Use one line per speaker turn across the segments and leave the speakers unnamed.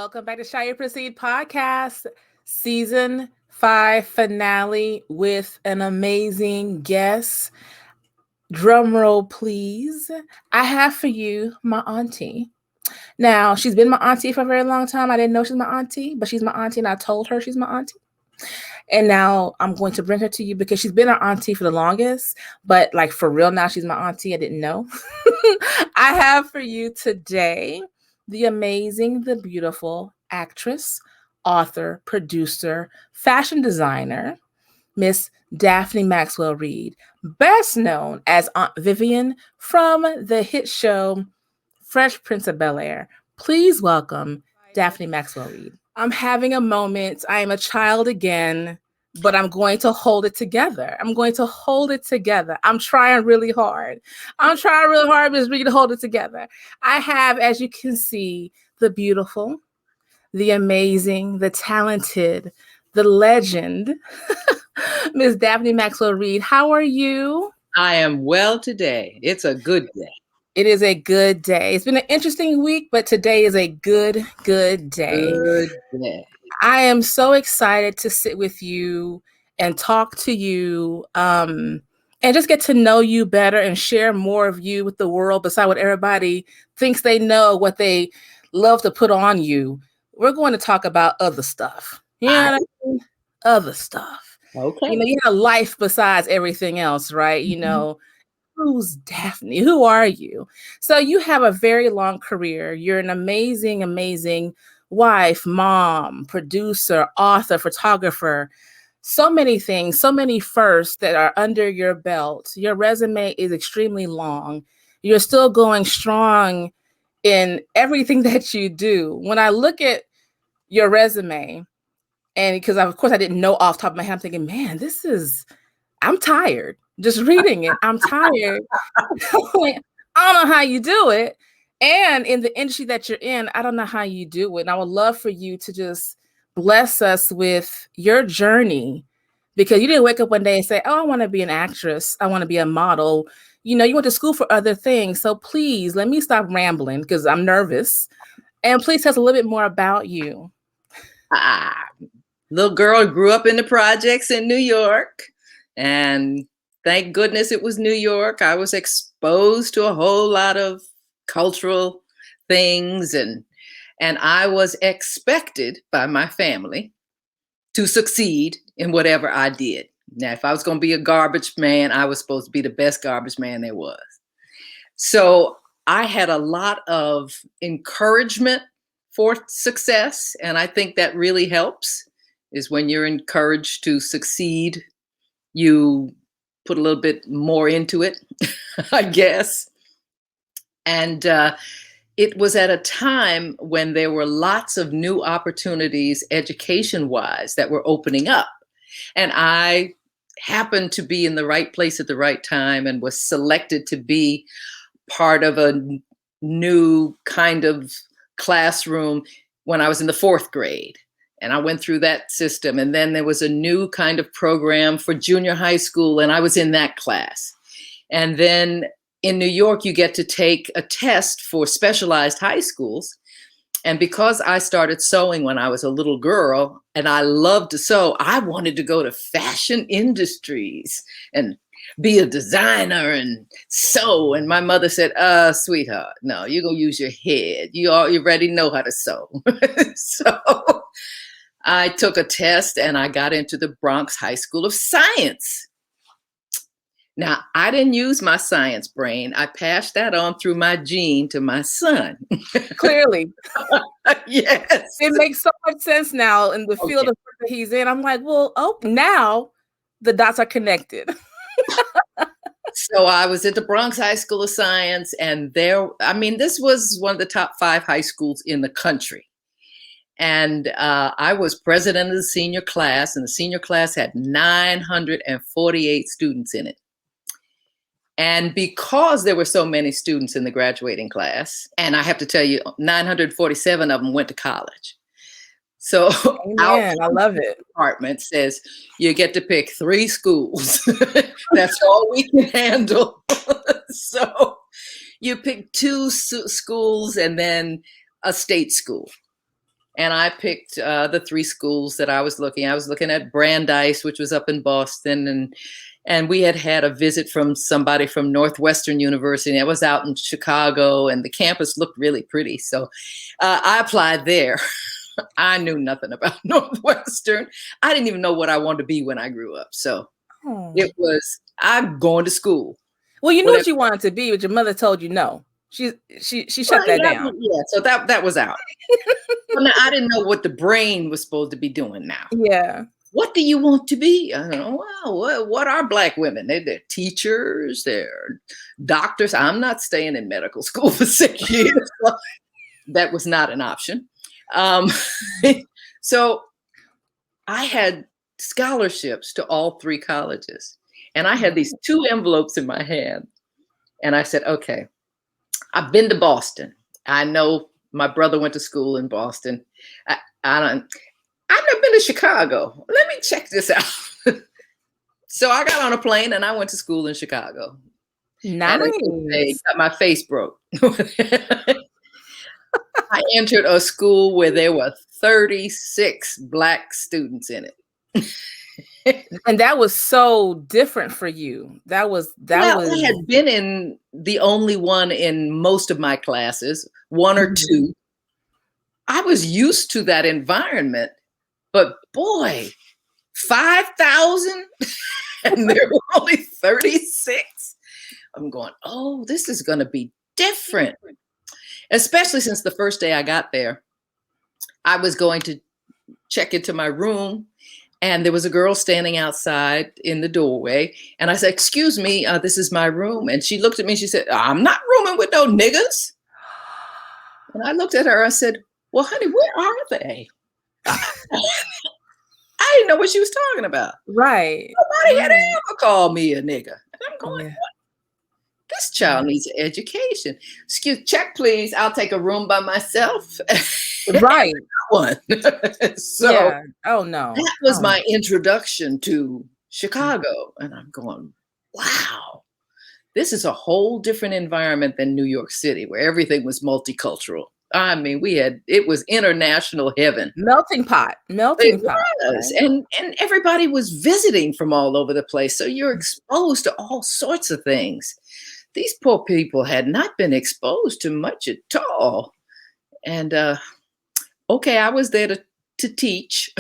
Welcome back to Shall You Proceed podcast, season 5 finale with an amazing guest. Drum roll, please. I have for you my auntie. Now, she's been my auntie for a very long time. I didn't know she's my auntie, but she's my auntie, and I told her she's my auntie. And now I'm going to bring her to you because she's been our auntie for the longest, but like for real now, she's my auntie. I didn't know. I have for you today the amazing, the beautiful actress, author, producer, fashion designer, Miss Daphne Maxwell Reid, best known as Aunt Vivian from the hit show Fresh Prince of Bel-Air. Please welcome Daphne Maxwell Reid. I'm having a moment. I am a child again, but I'm going to hold it together. I'm trying really hard. Miss Reid, to hold it together. I have, as you can see, the beautiful, the amazing, the talented, the legend, Miss Daphne Maxwell Reid. How are you?
I am well today. It's a good day.
It is a good day. It's been an interesting week, but today is a good day.
Good day.
I am so excited to sit with you and talk to you and just get to know you better and share more of you with the world beside what everybody thinks they know, what they love to put on you. We're going to talk about other stuff. You know what I mean? Other stuff.
Okay.
You have life besides everything else, right? Who's Daphne? Who are you? So you have a very long career. You're an amazing, amazing wife, mom, producer, author, photographer, so many things, so many firsts that are under your belt. Your resume is extremely long. You're still going strong in everything that you do. When I look at your resume, and because of course I didn't know off the top of my head, I'm thinking, man, I'm tired. Just reading it, I'm tired. I don't know how you do it. And in the industry that you're in, I don't know how you do it. And I would love for you to just bless us with your journey, because you didn't wake up one day and say, oh, I want to be an actress. I want to be a model. You went to school for other things. So please let me stop rambling because I'm nervous. And please tell us a little bit more about you.
Little girl grew up in the projects in New York, and thank goodness it was New York. I was exposed to a whole lot of cultural things, and I was expected by my family to succeed in whatever I did. Now, if I was going to be a garbage man, I was supposed to be the best garbage man there was. So I had a lot of encouragement for success, and I think that really helps, is when you're encouraged to succeed, you put a little bit more into it, I guess. And it was at a time when there were lots of new opportunities education-wise that were opening up. And I happened to be in the right place at the right time and was selected to be part of a new kind of classroom when I was in the 4th grade. And I went through that system. And then there was a new kind of program for junior high school, and I was in that class. And then in New York, you get to take a test for specialized high schools. And because I started sewing when I was a little girl, and I loved to sew, I wanted to go to fashion industries and be a designer and sew. And my mother said, sweetheart, no, you're going to use your head. You already know how to sew. So I took a test and I got into the Bronx High School of Science. Now, I didn't use my science brain. I passed that on through my gene to my son.
Clearly.
Yes.
It makes so much sense now in the field of work that he's in. I'm like, well, now the dots are connected.
So I was at the Bronx High School of Science, and this was one of the top 5 high schools in the country. And I was president of the senior class, and the senior class had 948 students in it. And because there were so many students in the graduating class, and I have to tell you, 947 of them went to college. So
I love it.
Department says you get to pick 3 schools. That's all we can handle. So you pick 2 schools and then a state school. and I picked the 3 schools that I was looking. I was looking at Brandeis, which was up in Boston, and we had a visit from somebody from Northwestern University. I was out in Chicago, and the campus looked really pretty. So I applied there. I knew nothing about Northwestern. I didn't even know what I wanted to be when I grew up. So it was, I'm going to school.
Well, you knew what you wanted to be, but your mother told you no. She shut that down.
Yeah, so that was out. Well, now, I didn't know what the brain was supposed to be doing now.
Yeah.
What do you want to be? I don't know. Well, what are Black women? They're teachers, they're doctors. I'm not staying in medical school for 6 years. So that was not an option. So I had scholarships to all 3 colleges, and I had these 2 envelopes in my hand, and I said, okay, I've been to Boston. I know my brother went to school in Boston. I've never been to Chicago. Let me check this out. So I got on a plane and I went to school in Chicago.
Nice.
And my face broke. I entered a school where there were 36 Black students in it.
And that was so different for you. I
had been in the only one in most of my classes, 1 or 2. I was used to that environment, but boy, 5,000 and there were only 36. I'm going, oh, this is going to be different. Especially since the first day I got there, I was going to check into my room, and there was a girl standing outside in the doorway. And I said, excuse me, this is my room. And she looked at me, she said, I'm not rooming with no niggas. And I looked at her, I said, well, honey, where are they? I didn't know what she was talking about.
Right.
Nobody had ever called me a nigga. And I'm going, what? This child needs an education. Check, please. I'll take a room by myself.
Right.
One. So
yeah. Oh no.
That was my introduction to Chicago. And I'm going, wow, this is a whole different environment than New York City, where everything was multicultural. I mean, it was international heaven.
Melting pot. Melting pot.
Was. Right? And everybody was visiting from all over the place. So you're exposed to all sorts of things. These poor people had not been exposed to much at all. And okay, I was there to teach.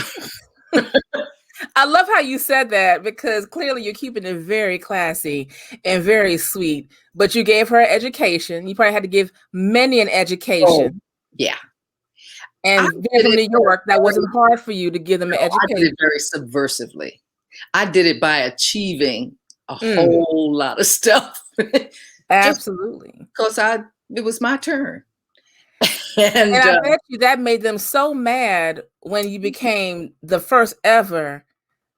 I love how you said that, because clearly you're keeping it very classy and very sweet, but you gave her education. You probably had to give many an education.
Oh, yeah.
And being from New York, that wasn't hard for you to give them an education.
I did it very subversively. I did it by achieving a whole lot of stuff.
Absolutely.
Because it was my turn.
And I bet you that made them so mad when you became the first ever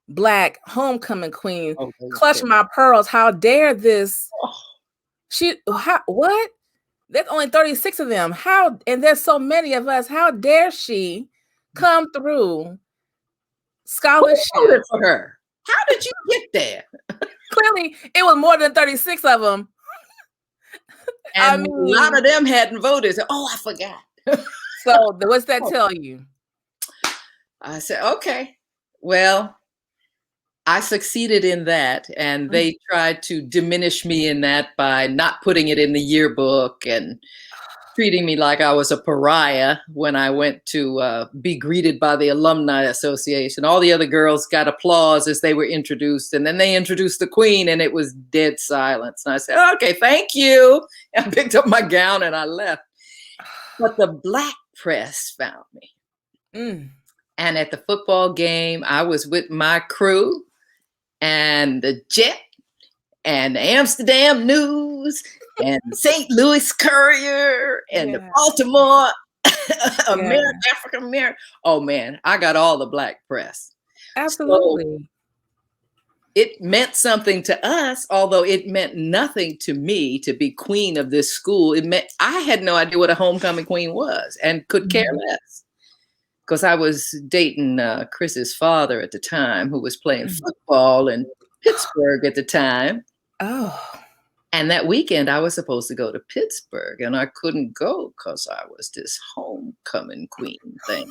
Black homecoming queen. Clutch my pearls. How dare this? What? There's only 36 of them. And there's so many of us. How dare she come through scholarship?
Who voted for her? How did you get there?
Clearly, it was more than 36 of them.
And a lot of them hadn't voted. So, I forgot.
So what's that tell you?
I said, okay, well, I succeeded in that. And they tried to diminish me in that by not putting it in the yearbook and treating me like I was a pariah when I went to be greeted by the Alumni Association. All the other girls got applause as they were introduced. And then they introduced the queen and it was dead silence. And I said, okay, thank you. And I picked up my gown and I left. But the Black press found me. And at the football game, I was with my crew and the Jet and the Amsterdam News and St. Louis Courier and the Baltimore African American. Oh man, I got all the Black press.
Absolutely.
So it meant something to us, although it meant nothing to me to be queen of this school. It meant I had no idea what a homecoming queen was and could care less. Because I was dating Chris's father at the time, who was playing football in Pittsburgh at the time.
Oh.
And that weekend, I was supposed to go to Pittsburgh, and I couldn't go because I was this homecoming queen thing.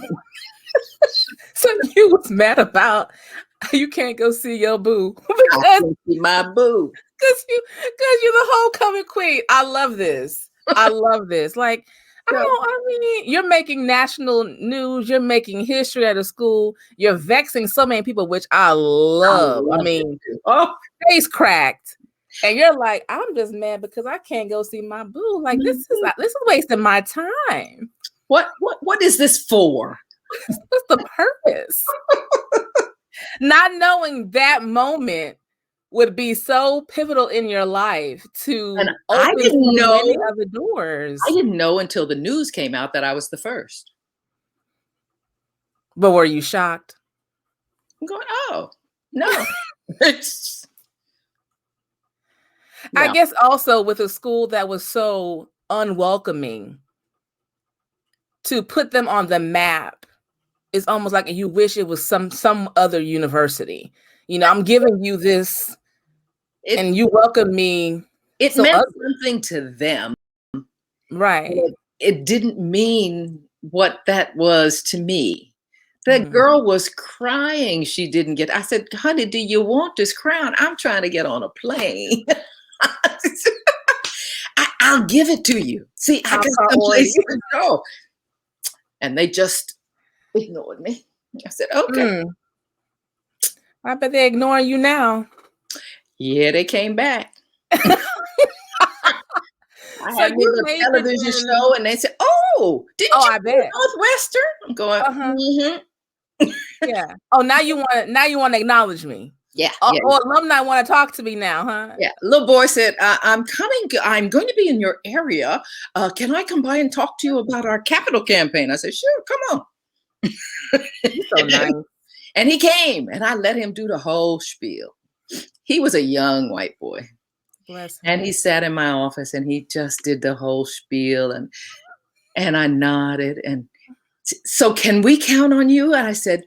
So you was mad about you can't go see your boo
I
because
couldn't see my boo.
because you're the homecoming queen. I love this. I love this. Like,
So,
I mean, you're making national news. You're making history at a school. You're vexing so many people, which I love. I mean,
oh,
face cracked. And you're like, I'm just mad because I can't go see my boo. Like, this is wasting my time.
what is this for?
What's the purpose? Not knowing that moment would be so pivotal in your life to
And
open
I didn't know.
many other doors.
I didn't know until the news came out that I was the first.
But were you shocked?
I'm going, oh, no. It's,
I
no.
guess also with a school that was so unwelcoming, to put them on the map is almost like you wish it was some other university. You know, I'm giving you this and you welcome me.
It
so
meant something to them.
Right.
It didn't mean what that was to me. The girl was crying she didn't get. I said, honey, do you want this crown? I'm trying to get on a plane. I'll give it to you. See, I got some place to go. And they just ignored me. I said, okay.
I bet they're ignoring you now.
Yeah, they came back. I had a television show, and they said, "Oh, didn't you
I bet
Northwestern?" I'm going,
yeah. Oh, now you want to acknowledge me.
Yeah.
Or alumni want to talk to me now, huh?
Yeah. Little boy said, I'm going to be in your area. Can I come by and talk to you about our capital campaign? I said, sure, come on.
So nice.
And he came, and I let him do the whole spiel. He was a young white boy.
Bless him.
And he sat in my office, and he just did the whole spiel, and I nodded. And so, can we count on you? And I said,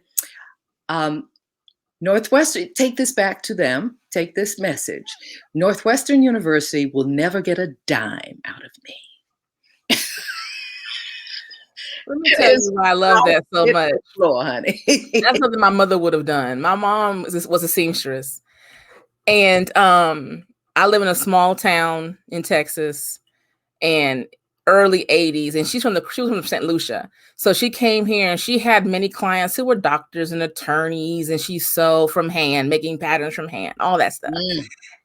Northwestern, take this back to them. Take this message. Northwestern University will never get a dime out of me.
Let me tell you why I love that so much.
Floor, honey.
That's something my mother would have done. My mom was a seamstress. And I live in a small town in Texas, and early 80s, and she was from St. Lucia. So she came here and she had many clients who were doctors and attorneys, and she sewed from hand, making patterns from hand, all that stuff.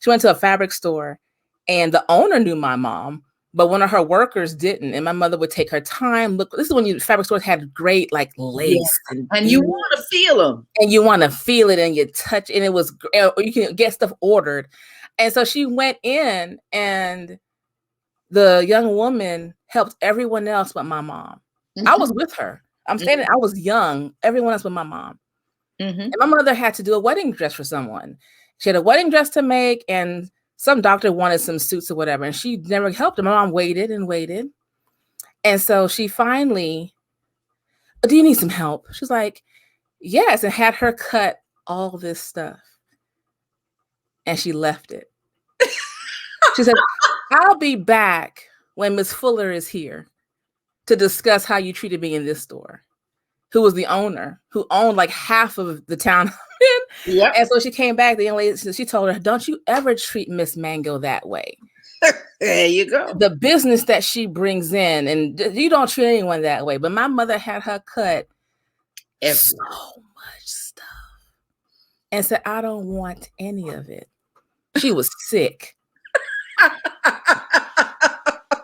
She went to a fabric store, and the owner knew my mom, but one of her workers didn't. And my mother would take her time. Look, this is when fabric stores had great like lace,
and you want to feel them,
and you want to feel it, and you touch, and it was, you can get stuff ordered. And so she went in, and the young woman helped everyone else but my mom. I was with her. I'm standing, I was young, everyone else but my mom. And my mother had to do a wedding dress for someone. She had a wedding dress to make, and some doctor wanted some suits or whatever, and she never helped her. My mom waited and waited. And so she finally, do you need some help? She's like, yes, and had her cut all this stuff. And she left it. She said, I'll be back when Miss Fuller is here to discuss how you treated me in this store, who was the owner, who owned like half of the town. Yep. And so she came back, the young lady, she told her, don't you ever treat Miss Mango that way.
There you go.
The business that she brings in, and you don't treat anyone that way. But my mother had her cut so much stuff and said, I don't want any of it. She was sick.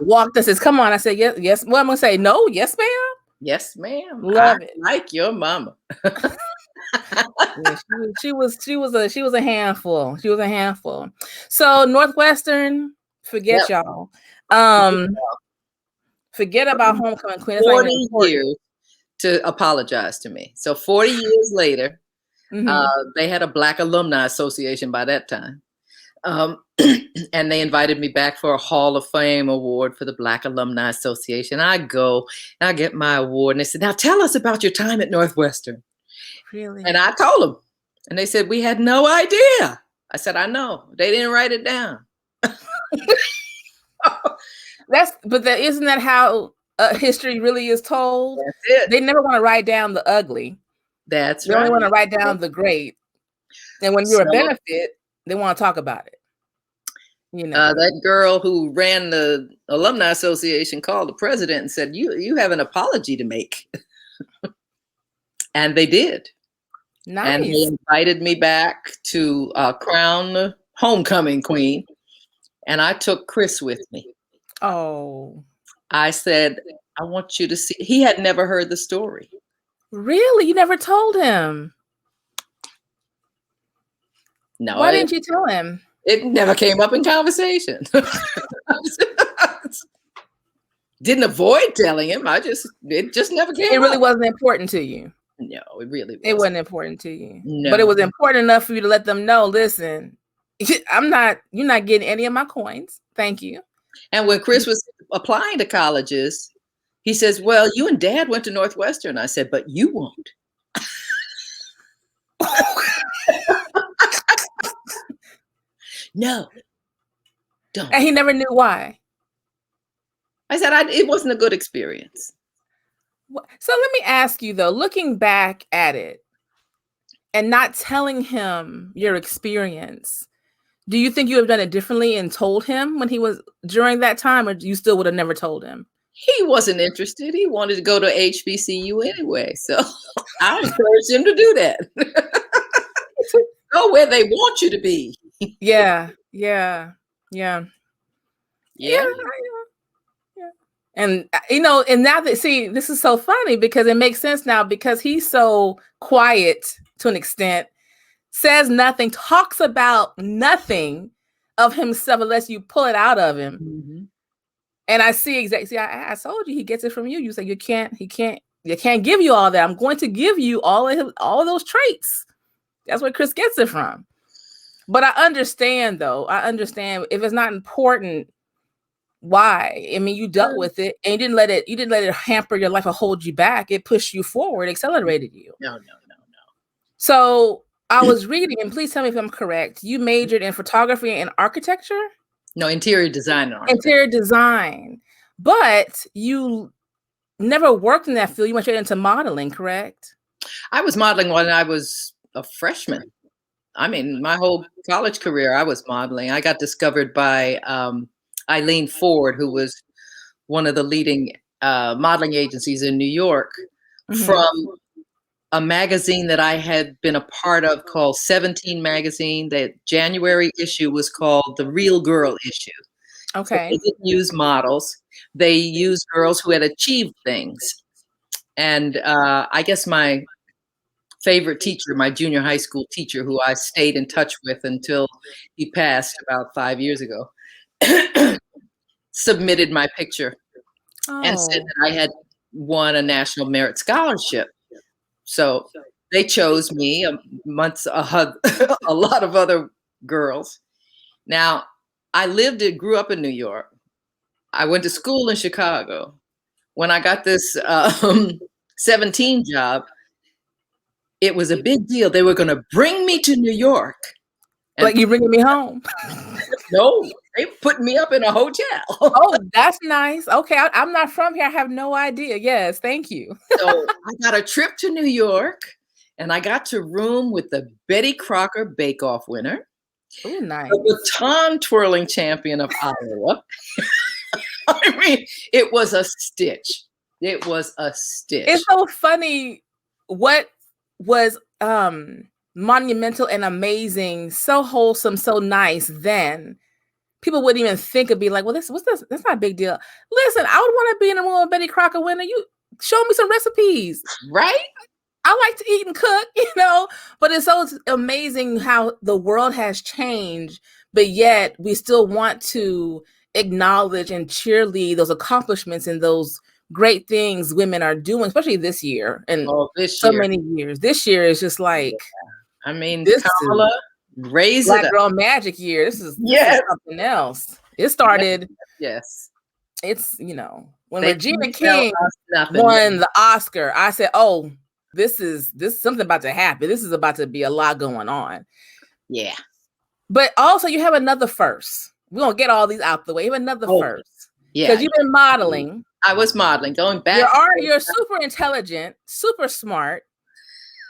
Walked and says, come on. I said, yes, yes. Well, I'm gonna say no, yes, ma'am.
Yes, ma'am.
Love it.
Like your mama.
Yeah, she was a handful. She was a handful. So Northwestern, forget y'all. Forget about homecoming queen. That's
40 years to apologize to me. So 40 years later, they had a Black Alumni Association by that time. And they invited me back for a Hall of Fame award for the Black Alumni Association. I go, and I get my award, and they said, now tell us about your time at Northwestern.
Really?
And I told them, and they said, we had no idea. I said, I know. They didn't write it down.
Isn't that how history really is told?
That's it.
They never want to write down the ugly.
That's
They
right.
only want to write down the great. And when you're a benefit, they want to talk about it. You know,
that girl who ran the alumni association called the president and said, "You have an apology to make," and they did.
nice.
And they invited me back to crown the homecoming queen, and I took Chris with me.
Oh,
I said, "I want you to see." He had never heard the story.
really? You never told him?
No.
Why didn't you tell him?
It never came up in conversation. Didn't avoid telling him. It just never came up.
It really wasn't important to you.
No, it really wasn't.
It wasn't important to you.
No.
But it was important enough for you to let them know, listen, you're not getting any of my coins. Thank you.
And when Chris was applying to colleges, he says, "Well, you and Dad went to Northwestern." I said, "But you won't." No, don't.
And he never knew why.
I said, it wasn't a good experience.
So let me ask you though, looking back at it and not telling him your experience, do you think you have done it differently and told him when he was during that time, or you still would have never told him?
He wasn't interested. He wanted to go to HBCU anyway. So I encouraged him to do that. Go where they want you to be.
Yeah. And and now that, see, this is so funny because it makes sense now because he's so quiet to an extent, says nothing, talks about nothing of himself unless you pull it out of him.
Mm-hmm.
And I see exactly. I told you he gets it from you. You say you can't give you all that. I'm going to give you all of those traits. That's where Chris gets it from. But I understand though. If it's not important, why? I mean, you dealt with it and you didn't let it hamper your life or hold you back. It pushed you forward, accelerated you.
No.
So I was reading, and please tell me if I'm correct. You majored in photography and architecture?
No, interior design.
Interior design. But you never worked in that field. You went straight into modeling, correct?
I was modeling when I was a freshman. I mean, my whole college career, I was modeling. I got discovered by Eileen Ford, who was one of the leading modeling agencies in New York, from a magazine that I had been a part of called 17 Magazine. The January issue was called The Real Girl Issue.
Okay.
So they didn't use models. They used girls who had achieved things. And I guess my favorite teacher, my junior high school teacher, who I stayed in touch with until he passed about 5 years ago, submitted my picture and said that I had won a National Merit Scholarship. So they chose me amongst a lot of other girls. Now, I grew up in New York. I went to school in Chicago. When I got this 17 job, it was a big deal. They were going to bring me to New York.
Like you bringing me home?
No, they put me up in a hotel.
Oh, that's nice. Okay, I'm not from here. I have no idea. Yes, thank you.
So I got a trip to New York, and I got to room with the Betty Crocker Bake Off winner.
Oh, nice.
The baton twirling champion of Iowa. I mean, it was a stitch. It was a stitch.
It's so funny what was monumental and amazing, so wholesome, so nice then. People wouldn't even think of being like, well, what's this? That's not a big deal. Listen, I would want to be in a room with Betty Crocker winner. You show me some recipes.
Right?
I like to eat and cook, but it's so amazing how the world has changed, but yet we still want to acknowledge and cheerlead those accomplishments and those great things women are doing, especially this year and many years. This year is just like,
I mean,
this
Kamala, raise
Black
it up.
Girl Magic year. This is something else. It started.
Yes.
It's, when Regina King won the Oscar, I said, oh, this is something about to happen. This is about to be a lot going on.
Yeah.
But also you have another first, We're going to get all these out the way. Even another first.
Yeah.
Because you've been modeling.
I was modeling, going back.
You're super intelligent, super smart.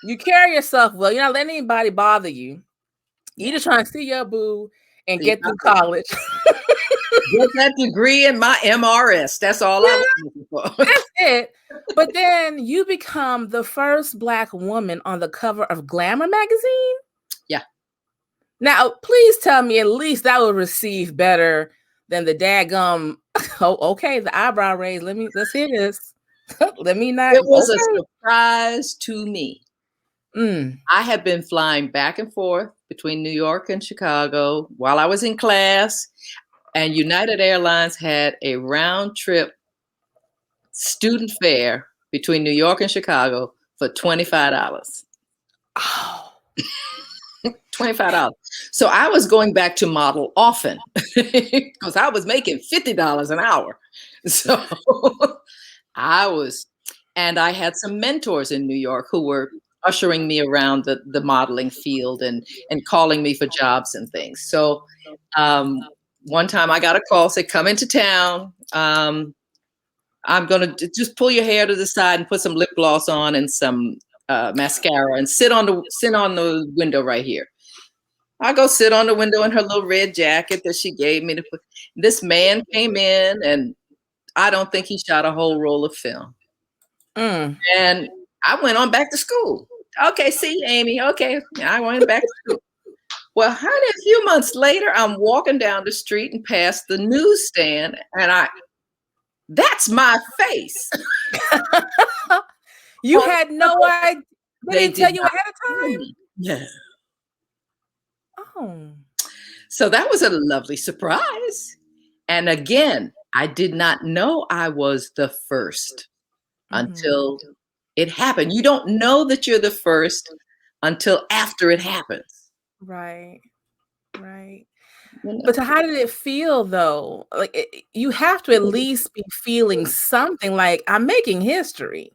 You carry yourself well. You're not letting anybody bother you. You're just trying to see your boo and get through college.
Get that degree in my MRS. That's all I was looking for.
That's it. But then you become the first Black woman on the cover of Glamour magazine.
Yeah.
Now, please tell me at least that will receive better than the daggum. Oh, okay, the eyebrow raise. Let's hear this. Let me not.
It was a surprise to me.
Mm.
I had been flying back and forth between New York and Chicago while I was in class, and United Airlines had a round trip student fare between New York and Chicago for $25.
Oh.
$25. So I was going back to model often because I was making $50 an hour. So and I had some mentors in New York who were ushering me around the modeling field and calling me for jobs and things. So one time I got a call, said, come into town. I'm going to just pull your hair to the side and put some lip gloss on and some mascara and sit on the window right here. I go sit on the window in her little red jacket that she gave me to put. This man came in, and I don't think he shot a whole roll of film. And I went on back to school. Okay, see you, Amy. Okay, I went back to school. Well, honey, a few months later, I'm walking down the street and past the newsstand, and that's my face.
You had no idea. They didn't tell you ahead of time?
Yeah.
Oh.
So that was a lovely surprise. And again, I did not know I was the first until it happened. You don't know that you're the first until after it happens.
Right. Right.
You know?
But how did it feel though? Like you have to at least be feeling something like I'm making history.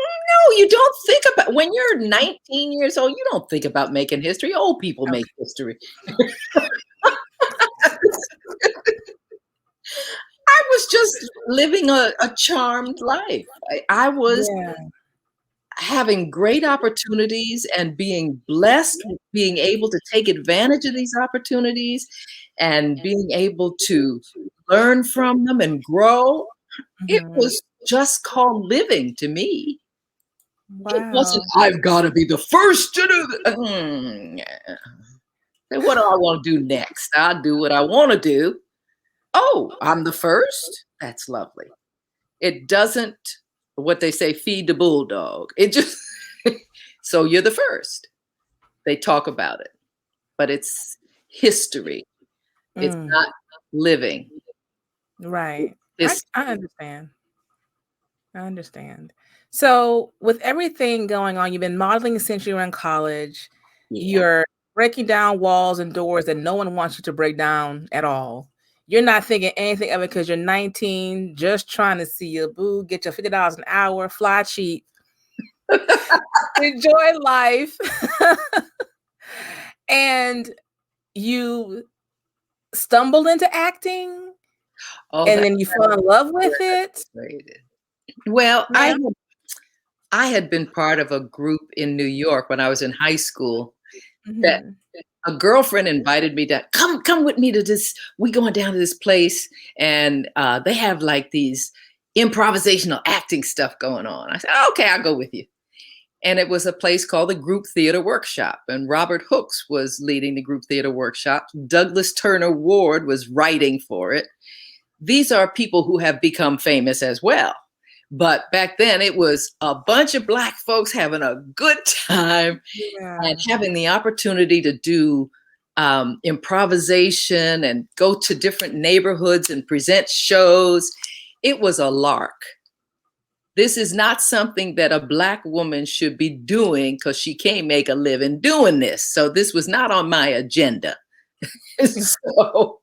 No, you don't think about when you're 19 years old, you don't think about making history. Old people make history. I was just living a charmed life. I was having great opportunities and being blessed with being able to take advantage of these opportunities and being able to learn from them and grow. It was just called living to me.
Wow.
It wasn't, I've got to be the first to do that. What do I want to do next? I'll do what I want to do. Oh, I'm the first? That's lovely. It doesn't, what they say, feed the bulldog. It just, so you're the first. They talk about it, but it's history. It's not living.
Right. I understand. I understand. So with everything going on, you've been modeling since you were in college. You're breaking down walls and doors that no one wants you to break down at all. You're not thinking anything of it because you're 19, just trying to see your boo, get your $50 an hour, fly cheap, enjoy life. And you stumbled into acting and then you fell in love with it.
Well, I had been part of a group in New York when I was in high school that a girlfriend invited me to come with me to this. We going down to this place and they have like these improvisational acting stuff going on. I said, okay, I'll go with you. And it was a place called the Group Theater Workshop. And Robert Hooks was leading the Group Theater Workshop. Douglas Turner Ward was writing for it. These are people who have become famous as well. But back then it was a bunch of Black folks having a good time and having the opportunity to do improvisation and go to different neighborhoods and present shows. It was a lark. This is not something that a Black woman should be doing because she can't make a living doing this. So this was not on my agenda. So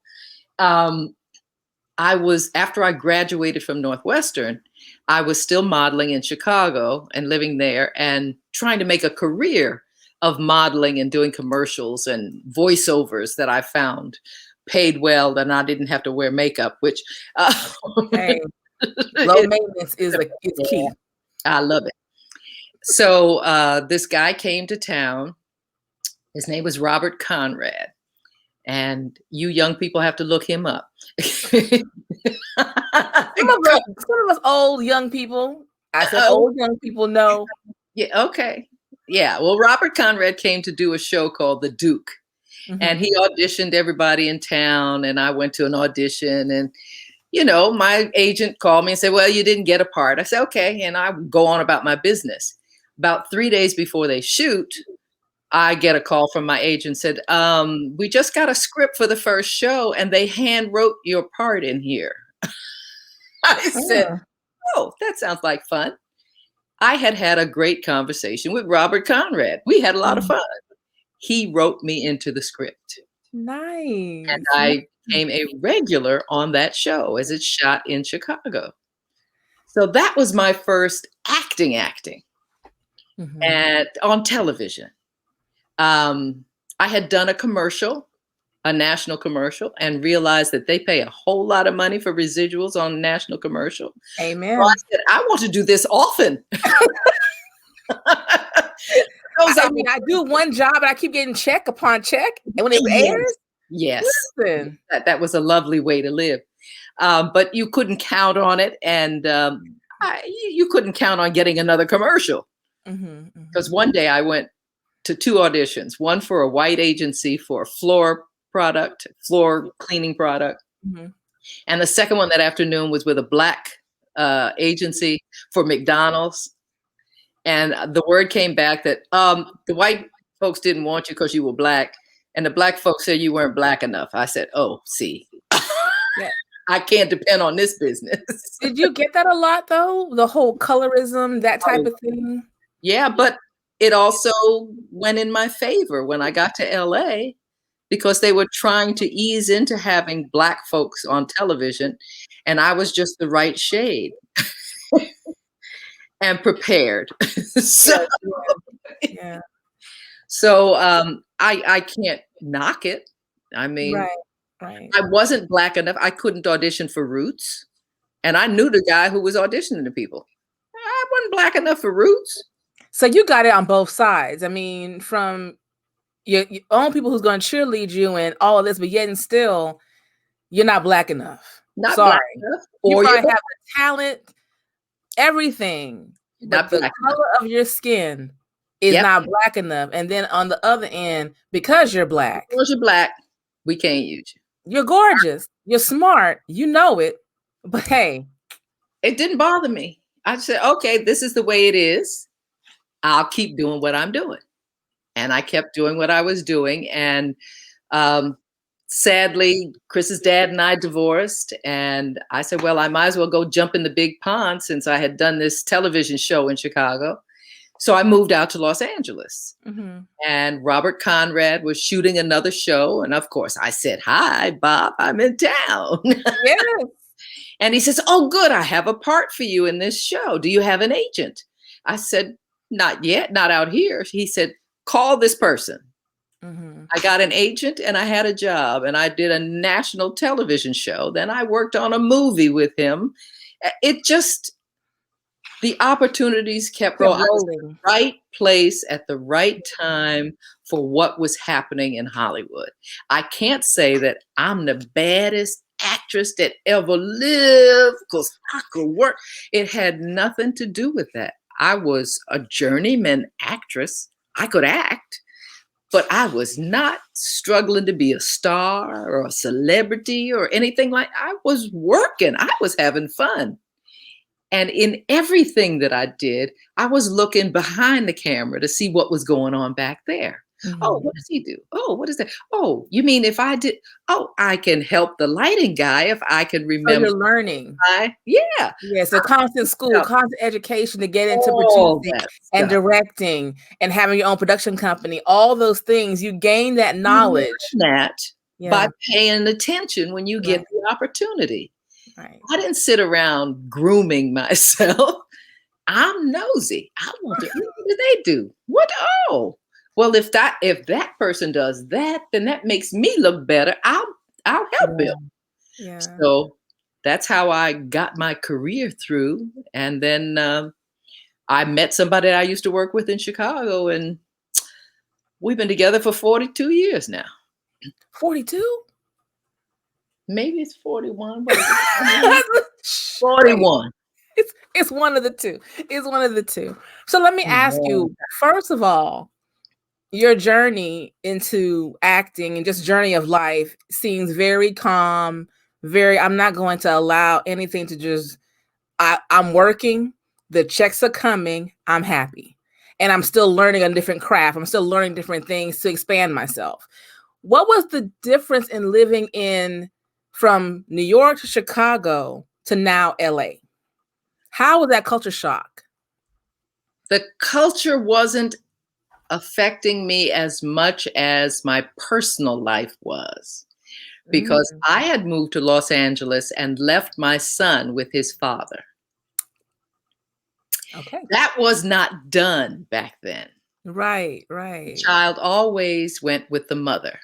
after I graduated from Northwestern, I was still modeling in Chicago and living there and trying to make a career of modeling and doing commercials and voiceovers that I found paid well and I didn't have to wear makeup, which
Hey, low maintenance is key.
I love it. So this guy came to town. His name was Robert Conrad. And you young people have to look him up.
Some of us old young people, I said old young people know.
Yeah, okay. Yeah, well, Robert Conrad came to do a show called The Duke. And he auditioned everybody in town. And I went to an audition. And, you know, my agent called me and said, well, you didn't get a part. I said, okay. And I go on about my business. About 3 days before they shoot, I get a call from my agent, said, we just got a script for the first show and they hand wrote your part in here. I said, oh, that sounds like fun. I had a great conversation with Robert Conrad. We had a lot of fun. He wrote me into the script.
Nice.
And I became a regular on that show as it's shot in Chicago. So that was my first acting and on television. I had done a commercial, a national commercial, and realized that they pay a whole lot of money for residuals on a national commercial.
Amen.
So I said, I want to do this often.
I do one job and I keep getting check upon check. And when it airs,
yes, that was a lovely way to live. But you couldn't count on it. And you couldn't count on getting another commercial. Because one day I went to 2 auditions, one for a white agency for a floor cleaning product. And the second one that afternoon was with a black agency for McDonald's. And the word came back that the white folks didn't want you because you were black. And the black folks said you weren't black enough. I said, oh, see, I can't depend on this business.
Did you get that a lot, though? The whole colorism, that type of thing?
Yeah, but it also went in my favor when I got to LA because they were trying to ease into having black folks on television. And I was just the right shade and prepared. So I can't knock it. I mean, I wasn't black enough. I couldn't audition for Roots. And I knew the guy who was auditioning the people. I wasn't black enough for Roots.
So you got it on both sides. I mean, from your own people who's going to cheerlead you and all of this, but yet and still, you're not black enough.
Not
Sorry.
black enough.
You probably have the talent, everything, but the color of your skin is not black enough. And then on the other end, because you're black.
Because you're black, we can't use you.
You're gorgeous. You're smart. You know it. But hey.
It didn't bother me. I said, okay, this is the way it is. I'll keep doing what I'm doing. And I kept doing what I was doing. And sadly, Chris's dad and I divorced. And I said, well, I might as well go jump in the big pond since I had done this television show in Chicago. So I moved out to Los Angeles. And Robert Conrad was shooting another show. And of course, I said, hi, Bob, I'm in town.
Yes.
And he says, oh, good, I have a part for you in this show. Do you have an agent? I said, not yet, not out here. He said, call this person. I got an agent and I had a job and I did a national television show. Then I worked on a movie with him. It just, the opportunities kept rolling. I was in the right place at the right time for what was happening in Hollywood. I can't say that I'm the baddest actress that ever lived because I could work. It had nothing to do with that. I was a journeyman actress. I could act, but I was not struggling to be a star or a celebrity or anything like that. I was working. I was having fun. And in everything that I did, I was looking behind the camera to see what was going on back there. Oh, what does he do? Oh, what is that? Oh, you mean if I did, oh, I can help the lighting guy if I can remember.
So you're learning.
Yeah.
Yes, a constant school, constant education to get into producing and directing and having your own production company. All those things, you gain that knowledge.
By paying attention when you get the opportunity. I didn't sit around grooming myself. I'm nosy. I want to, what do they do? What? Oh. Well, if that person does that, then that makes me look better. I'll help him.
Yeah.
So that's how I got my career through. And then I met somebody I used to work with in Chicago, and we've been together for 42 years now.
42?
Maybe it's 41. What is it? 41.
It's one of the two. It's one of the two. So let me ask you, first of all, your journey into acting and just journey of life seems very calm, I'm not going to allow anything to just, I'm working, the checks are coming, I'm happy. And I'm still learning a different craft. I'm still learning different things to expand myself. What was the difference in living from New York to Chicago to now LA? How was that culture shock?
The culture wasn't affecting me as much as my personal life was, because I had moved to Los Angeles and left my son with his father.
Okay.
That was not done back then.
Right.
The child always went with the mother.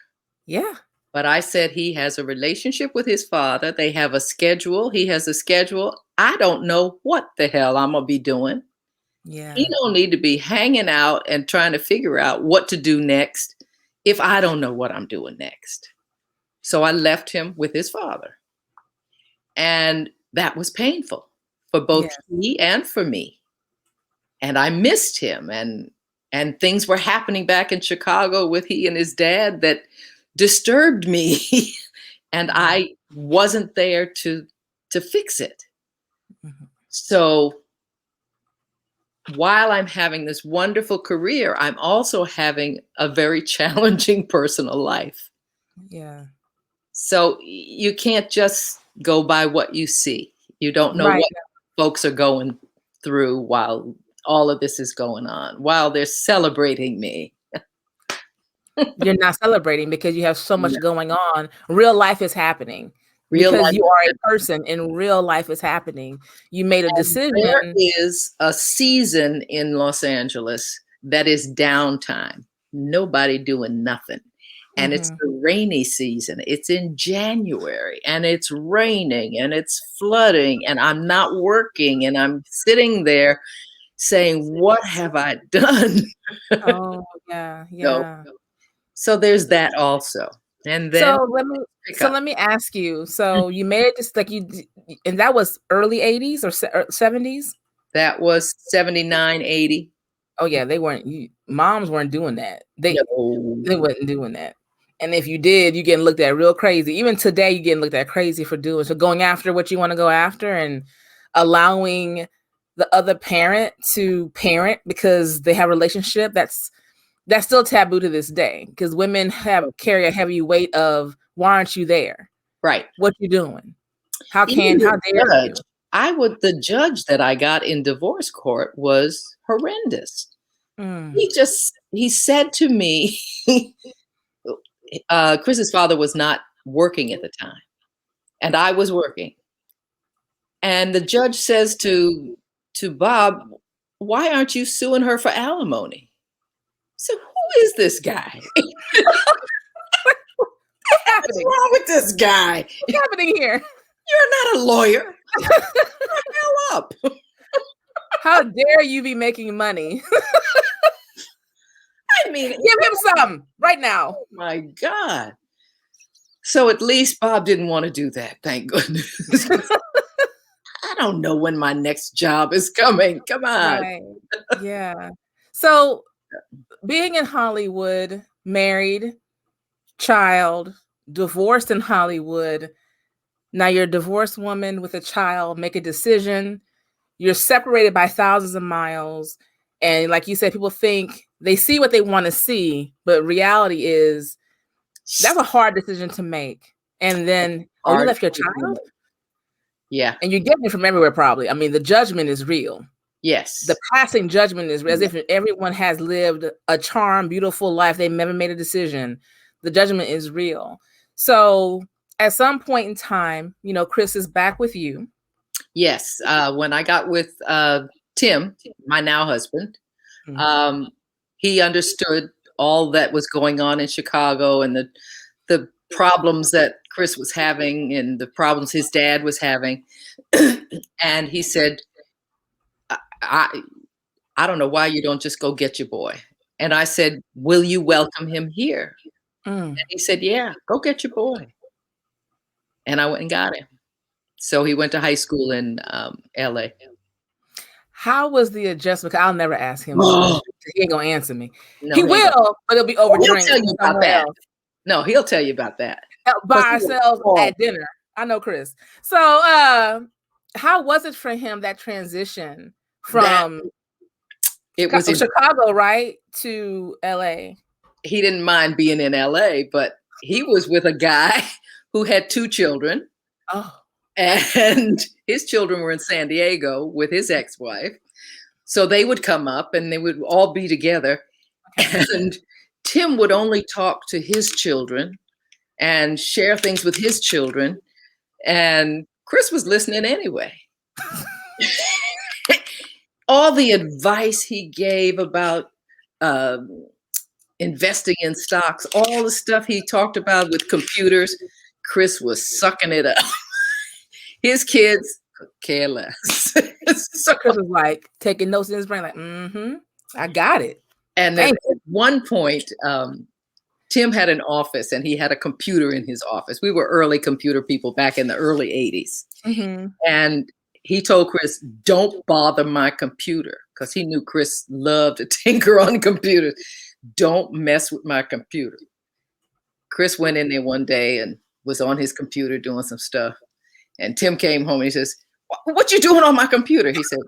Yeah.
But I said he has a relationship with his father. They have a schedule. He has a schedule. I don't know what the hell I'm going to be doing.
Yeah.
He don't need to be hanging out and trying to figure out what to do next if I don't know what I'm doing next. So I left him with his father. And that was painful for both he and for me. And I missed him. And things were happening back in Chicago with he and his dad that disturbed me. And I wasn't there to fix it. So while I'm having this wonderful career, I'm also having a very challenging personal life.
Yeah.
So you can't just go by what you see. You don't know what folks are going through while all of this is going on, while they're celebrating me.
You're not celebrating because you have so much going on. Real life is happening.
Real
because
life
you are a person and real life is happening. You made a decision.
There is a season in Los Angeles that is downtime. Nobody doing nothing. And it's the rainy season. It's in January and it's raining and it's flooding and I'm not working and I'm sitting there saying, what have I done?
Oh, yeah.
So there's that also. And then
let me ask you. So you made it just like and that was early 80s or 70s?
That was 79, 80.
Oh yeah, they weren't. Moms weren't doing that. They weren't doing that. And if you did, you getting looked at real crazy. Even today, you getting looked at crazy for doing so. Going after what you want to go after and allowing the other parent to parent because they have a relationship. That's still taboo to this day because women carry a heavy weight of why aren't you there?
Right.
What you doing? How dare you?
The judge that I got in divorce court was horrendous. He said to me, Chris's father was not working at the time and I was working. And the judge says to Bob, why aren't you suing her for alimony? So who is this guy? What's wrong with this guy?
What's happening here?
You're not a lawyer. Shut the hell up.
How dare you be making money?
I mean,
give him some right now.
Oh my God. So at least Bob didn't want to do that. Thank goodness. I don't know when my next job is coming. Come on.
Right. Yeah. So being in Hollywood, married, child, divorced in Hollywood. Now you're a divorced woman with a child, make a decision. You're separated by thousands of miles. And like you said, people think they see what they want to see, but reality is that's a hard decision to make. And then, you left your child?
Yeah.
And you're getting it from everywhere, probably. I mean, the judgment is real.
Yes.
The passing judgment is as if everyone has lived a charmed, beautiful life. They've never made a decision. The judgment is real. So at some point in time, Chris is back with you.
Yes. When I got with Tim, my now husband, he understood all that was going on in Chicago and the problems that Chris was having and the problems his dad was having. And he said, I don't know why you don't just go get your boy. And I said, will you welcome him here? And he said, yeah, go get your boy. And I went and got him. So he went to high school in LA.
How was the adjustment? I'll never ask him.
Oh.
He ain't gonna answer me.
No,
he will, but it'll be over drinks.
He'll tell you about that. No, he'll tell you about that.
By ourselves at dinner. I know Chris. So how was it for him, that transition from Chicago, right, to LA?
He didn't mind being in LA, but he was with a guy who had 2 children.
Oh.
And his children were in San Diego with his ex-wife. So they would come up and they would all be together. And Tim would only talk to his children and share things with his children. And Chris was listening anyway. All the advice he gave about investing in stocks, all the stuff he talked about with computers, Chris was sucking it up. His kids could care less.
So Chris was like taking notes in his brain, like, I got it.
And then at one point, Tim had an office and he had a computer in his office. We were early computer people back in the early 80s. And he told Chris, don't bother my computer, because he knew Chris loved to tinker on computers. Don't mess with my computer. Chris went in there one day and was on his computer doing some stuff. And Tim came home and he says, what you doing on my computer? He said,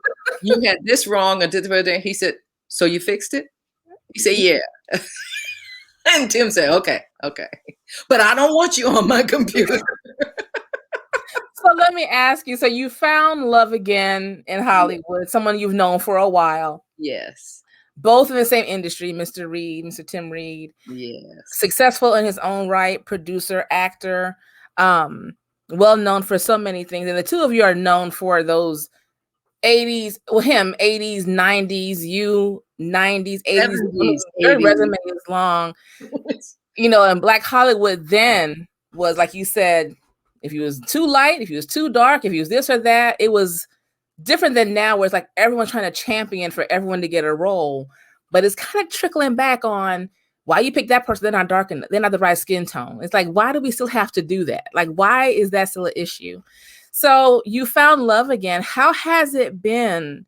you had this wrong. And he said, so you fixed it? He said, yeah. And Tim said, okay. But I don't want you on my computer.
So let me ask you, so you found love again in Hollywood, someone you've known for a while.
Yes.
Both in the same industry, Mr. Tim Reid.
Yes.
Successful in his own right, producer, actor, well known for so many things. And the two of you are known for those 80s, well, him 80s, 90s, you 90s, 80s. Your resume is long. You know, and Black Hollywood then was, like you said, if he was too light, if he was too dark, if he was this or that, it was different than now, where it's like everyone's trying to champion for everyone to get a role. But it's kind of trickling back on, why you pick that person? They're not dark and they're not the right skin tone. It's like, why do we still have to do that? Like, why is that still an issue? So you found love again. How has it been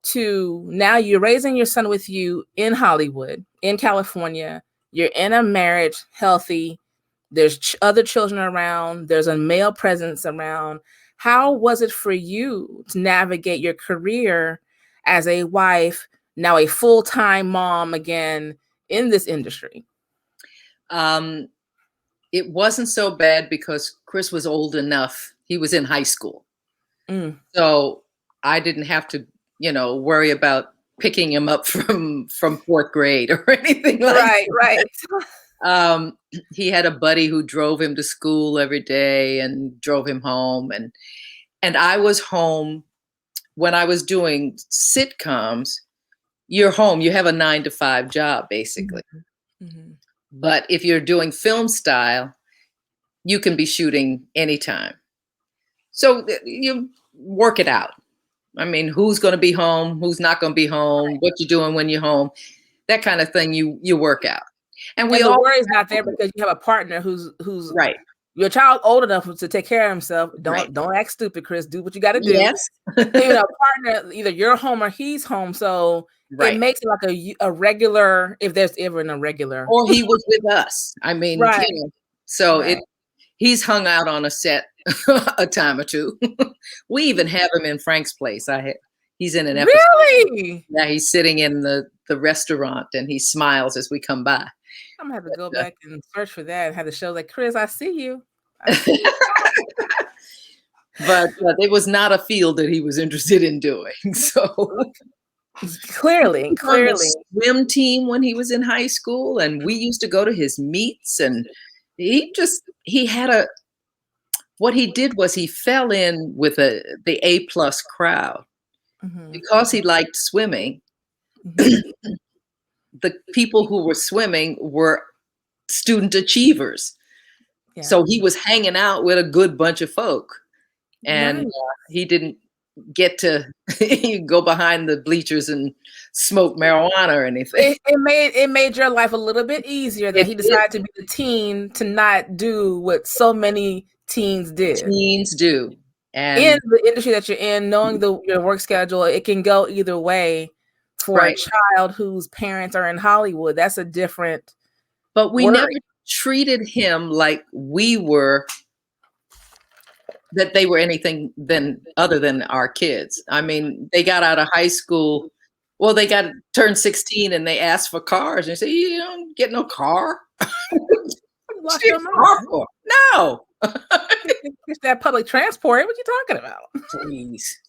to now you're raising your son with you in Hollywood, in California, you're in a marriage, healthy, there's other children around, there's a male presence around. How was it for you to navigate your career as a wife, now a full-time mom again, in this industry?
It wasn't so bad because Chris was old enough. He was in high school. So I didn't have to, worry about picking him up from 4th grade or anything like that.
Right.
He had a buddy who drove him to school every day and drove him home. And I was home when I was doing sitcoms. You're home, you have a 9-to-5 job, basically. But if you're doing film style, you can be shooting anytime. So you work it out. I mean, who's going to be home, who's not going to be home, what you're doing when you're home, that kind of thing you work out. And
the worry is not there because you have a partner who's
right.
Your child old enough to take care of himself. Don't act stupid, Chris. Do what you got to do.
Yes.
Partner, either you're home or he's home. So it makes it like a regular, if there's ever an irregular.
Or he was with us. I mean, so he's hung out on a set a time or two. We even have him in Frank's Place. He's in an episode.
Really?
Yeah, he's sitting in the restaurant and he smiles as we come by.
I'm gonna have to go back and search for that and have the show like, Chris, I see you.
But it was not a field that he was interested in doing. So
clearly.
Swim team when he was in high school, and we used to go to his meets, and what he did was he fell in with the A+ crowd because he liked swimming. The people who were swimming were student achievers.
Yeah.
So he was hanging out with a good bunch of folk, and
Nice.
he didn't get to go behind the bleachers and smoke marijuana or anything.
It made your life a little bit easier that
It
he
did.
decided to be the teen to not do what so many teens did.
Teens do.
In
And
the industry that you're in, knowing your work schedule, it can go either way for a
right.
child whose parents are in Hollywood. That's a different
But we never
worry.
treated him like we were, that they were anything other than our kids. I mean, they got out of high school. Well, they got turned 16 and they asked for cars. And say, you don't get no car.
You lost your
Car
mind.
for? No.
It's that public transport. What you talking about?
Please.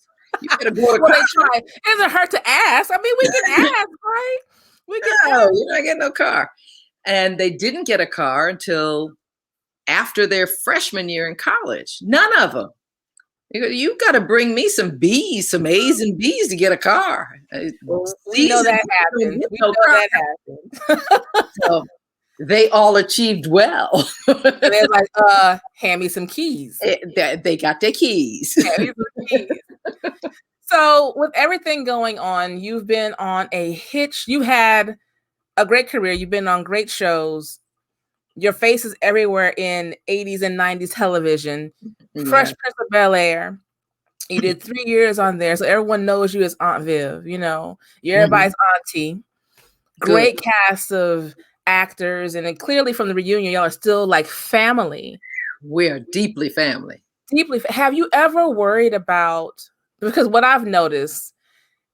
You better go to
Well, they try. It doesn't hurt to ask. I mean, we can ask, right? We can
No,
ask.
you're not getting no car. And they didn't get a car until after their freshman year in college. None of them. You got to bring me some B's, some A's and B's to get a car.
We know that happened. We know that happened.
So they all achieved well.
They're like, hand me some keys.
They got their keys.
Hand me some keys. So with everything going on, you've been on a hitch. You had a great career. You've been on great shows. Your face is everywhere in 80s and 90s television.
Yeah.
Fresh Prince of Bel-Air. You did 3 years on there, so everyone knows you as Aunt Viv. You know, you're everybody's auntie. Great cast of actors, and then clearly from the reunion, y'all are still like family.
We're deeply family.
Deeply. Have you ever worried about, because what I've noticed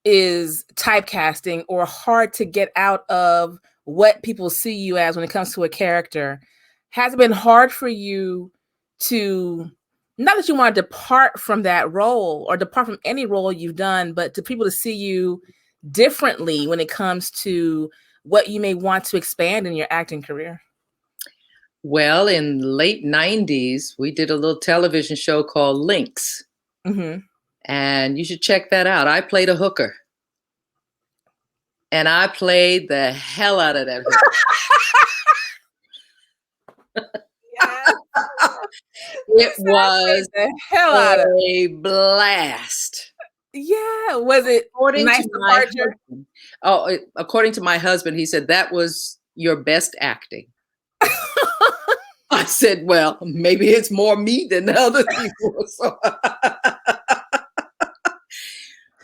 is typecasting or hard to get out of what people see you as when it comes to a character. Has it been hard for you to, not that you want to depart from that role or depart from any role you've done, but to people to see you differently when it comes to what you may want to expand in your acting career?
Well, in late 90s, we did a little television show called Links.
Mm-hmm.
And you should check that out. I played a hooker. And I played the hell out of that hooker.
Yes.
It was
the hell out of
a blast.
Yeah. Was it nice departure?
According to my husband, he said that was your best acting. I said, well, maybe it's more me than other people. So.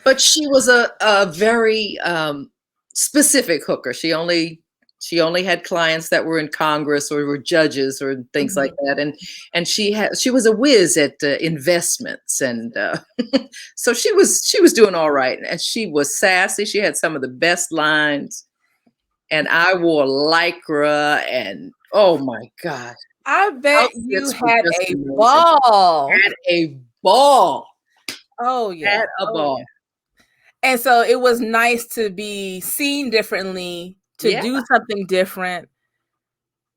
But she was a very specific hooker. She only had clients that were in Congress or were judges or things like that, and she was a whiz at investments, and so she was doing all right, and she was sassy. She had some of the best lines, and I wore Lycra, and oh my God,
I bet you had a
amazing.
ball.
Had a ball.
Oh yeah,
had a ball.
Yeah. And so it was nice to be seen differently, to do something different.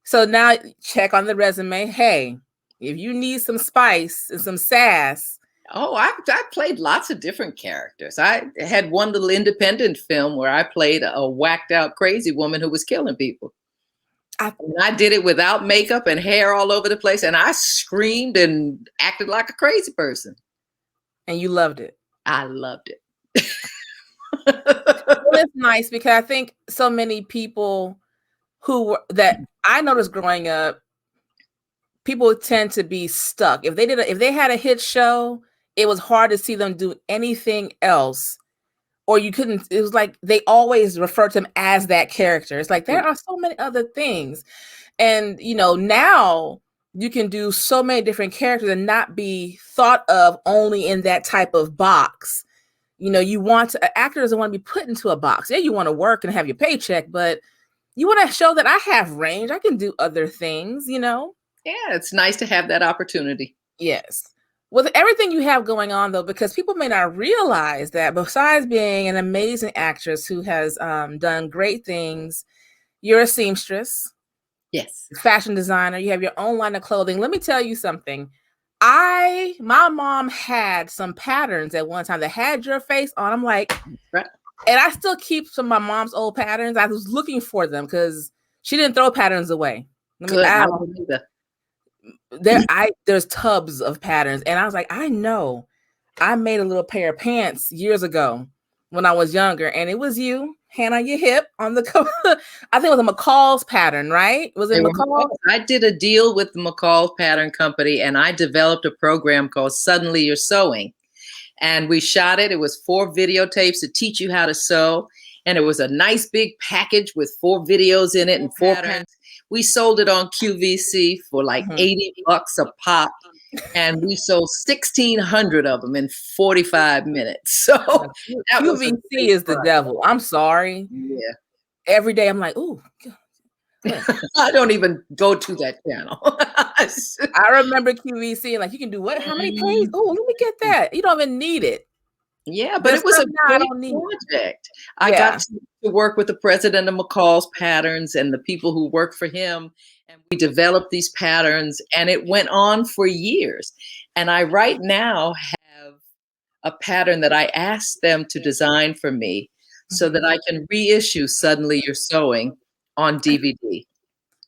So now check on the resume. Hey, if you need some spice and some sass.
Oh, I played lots of different characters. I had one little independent film where I played a whacked out crazy woman who was killing people. I did it without makeup and hair all over the place. And I screamed and acted like a crazy person.
And you loved it.
I loved it.
Well, it's nice because I think so many people that I noticed growing up, people tend to be stuck. If they had a hit show, it was hard to see them do anything else, or you couldn't. It was like they always refer to them as that character. It's like there are so many other things, and now you can do so many different characters and not be thought of only in that type of box. You want to, an actor doesn't want to be put into a box. Yeah, you want to work and have your paycheck, but you want to show that I have range. I can do other things, Yeah,
it's nice to have that opportunity.
Yes. With everything you have going on, though, because people may not realize that besides being an amazing actress who has done great things, you're a seamstress.
Yes.
Fashion designer. You have your own line of clothing. Let me tell you something. My mom had some patterns at one time that had your face on. I'm like,
right.
And I still keep some of my mom's old patterns. I was looking for them because she didn't throw patterns away. there's tubs of patterns, and I was like, I know I made a little pair of pants years ago when I was younger, and it was you, hand on your hip on the cover. I think it was a McCall's pattern, right? Was it McCall?
I did a deal with the McCall Pattern Company, and I developed a program called Suddenly You're Sewing. And we shot it. It was 4 videotapes to teach you how to sew. And it was a nice big package with 4 videos in it and 4 patterns. We sold it on QVC for like $80 a pop. And we sold 1,600 of them in 45 minutes. So
QVC is the devil. I'm sorry.
Yeah.
Every day I'm like, ooh.
I don't even go to that channel.
I remember QVC and like, you can do what? How many pages? Oh, let me get that. You don't even need it.
Yeah, but it was a great project. I got to work with the president of McCall's Patterns and the people who work for him. And we developed these patterns, and it went on for years. And I right now have a pattern that I asked them to design for me so that I can reissue Suddenly You're Sewing on DVD.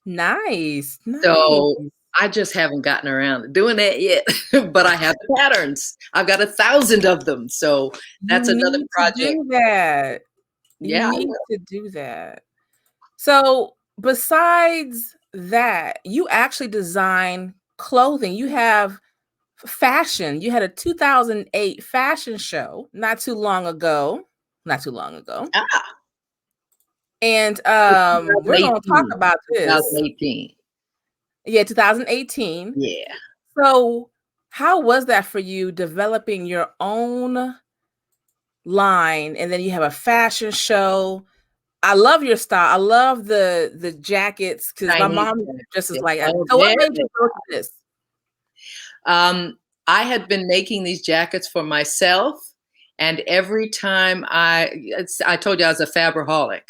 Nice.
So I just haven't gotten around to doing that yet, but I have the patterns. I've got 1,000 of them. So that's another project.
Do that.
Yeah.
You need to do that. So besides that, you actually design clothing. You have fashion. You had a 2008 fashion show not too long ago. And we're going to talk about this.
2018.
Yeah, 2018.
Yeah.
So how was that for you, developing your own line, and then you have a fashion show? I love your style. I love the jackets, because my mom just is like, so what made you go to this?
I had been making these jackets for myself, and every time I told you I was a fabriholic.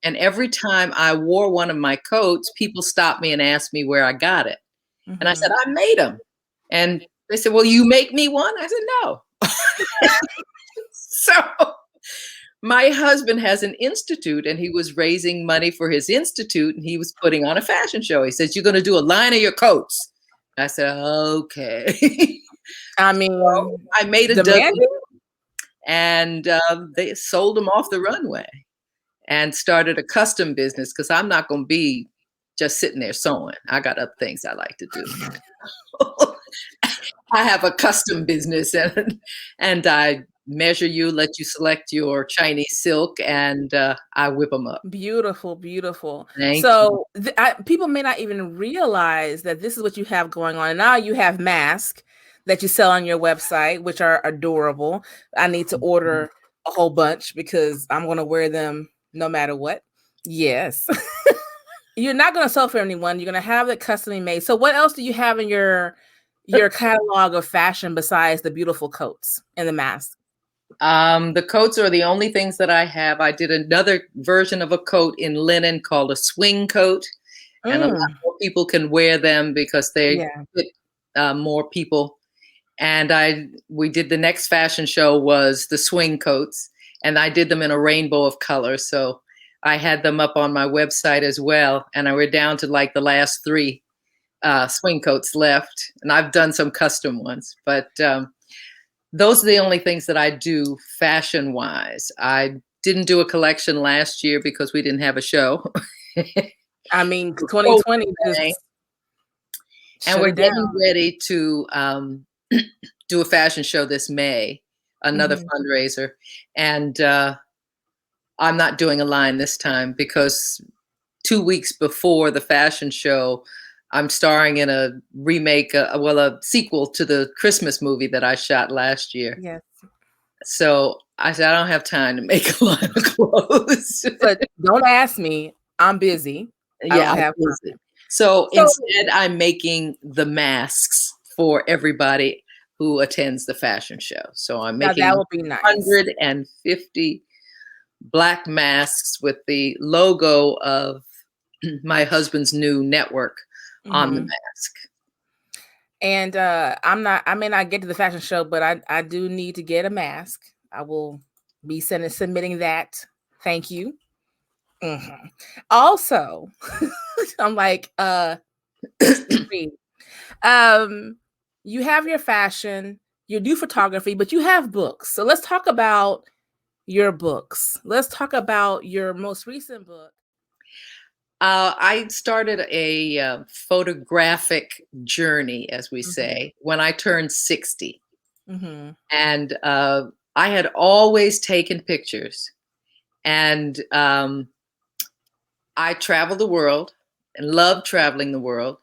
And every time I wore one of my coats, people stopped me and asked me where I got it. And I said, I made them. And they said, well, you make me one? I said, no. So my husband has an institute, and he was raising money for his institute, and he was putting on a fashion show. He says, you're going to do a line of your coats. I said, okay.
I mean,
so I made a dozen, and they sold them off the runway and started a custom business, because I'm not going to be just sitting there sewing. I got other things I like to do. I have a custom business, and I measure you, let you select your Chinese silk, and I whip them up.
Beautiful, beautiful.
Thank
so people may not even realize that this is what you have going on. And now you have masks that you sell on your website, which are adorable. I need to order a whole bunch because I'm going to wear them no matter what. Yes. You're not going to sell for anyone. You're going to have it custom made. So what else do you have in your catalog of fashion besides the beautiful coats and the masks?
The coats are the only things that I have. I did another version of a coat in linen called a swing coat. And a lot more people can wear them because they fit more people. And we did the next fashion show was the swing coats, and I did them in a rainbow of colors. So I had them up on my website as well. And we're down to like the last 3 swing coats left. And I've done some custom ones, but those are the only things that I do fashion wise. I didn't do a collection last year because we didn't have a show.
I mean, 2020
and we're getting ready to do a fashion show this May, another fundraiser. And I'm not doing a line this time because 2 weeks before the fashion show, I'm starring in a remake, a sequel to the Christmas movie that I shot last year.
Yes.
So I said, I don't have time to make a line of clothes.
But don't ask me. I'm busy.
Yeah, I'm busy. So instead, I'm making the masks for everybody who attends the fashion show. So I'm making
that would be nice.
150 black masks with the logo of my husband's new network on the mask.
And I may not get to the fashion show, but I do need to get a mask. I will be submitting that. Thank you. Also, I'm like, Reid. You have your fashion, you do photography, but you have books. So let's talk about your books. Let's talk about your most recent book.
I started a photographic journey, as we say, when I turned 60. And I had always taken pictures. And I traveled the world and loved traveling the world.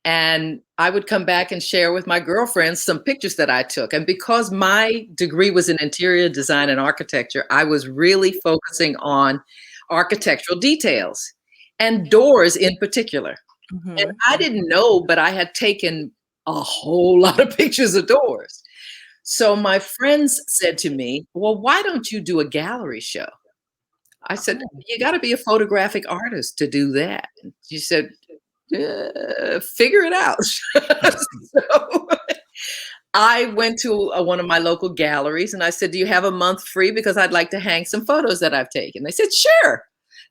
And I would come back and share with my girlfriends some pictures that I took. And because my degree was in interior design and architecture, I was really focusing on architectural details and doors in particular. And I didn't know, but I had taken a whole lot of pictures of doors. So my friends said to me, well, why don't you do a gallery show? I said, you got to be a photographic artist to do that. And she said, figure it out. So I went to one of my local galleries and I said, do you have a month free? Because I'd like to hang some photos that I've taken. They said, sure.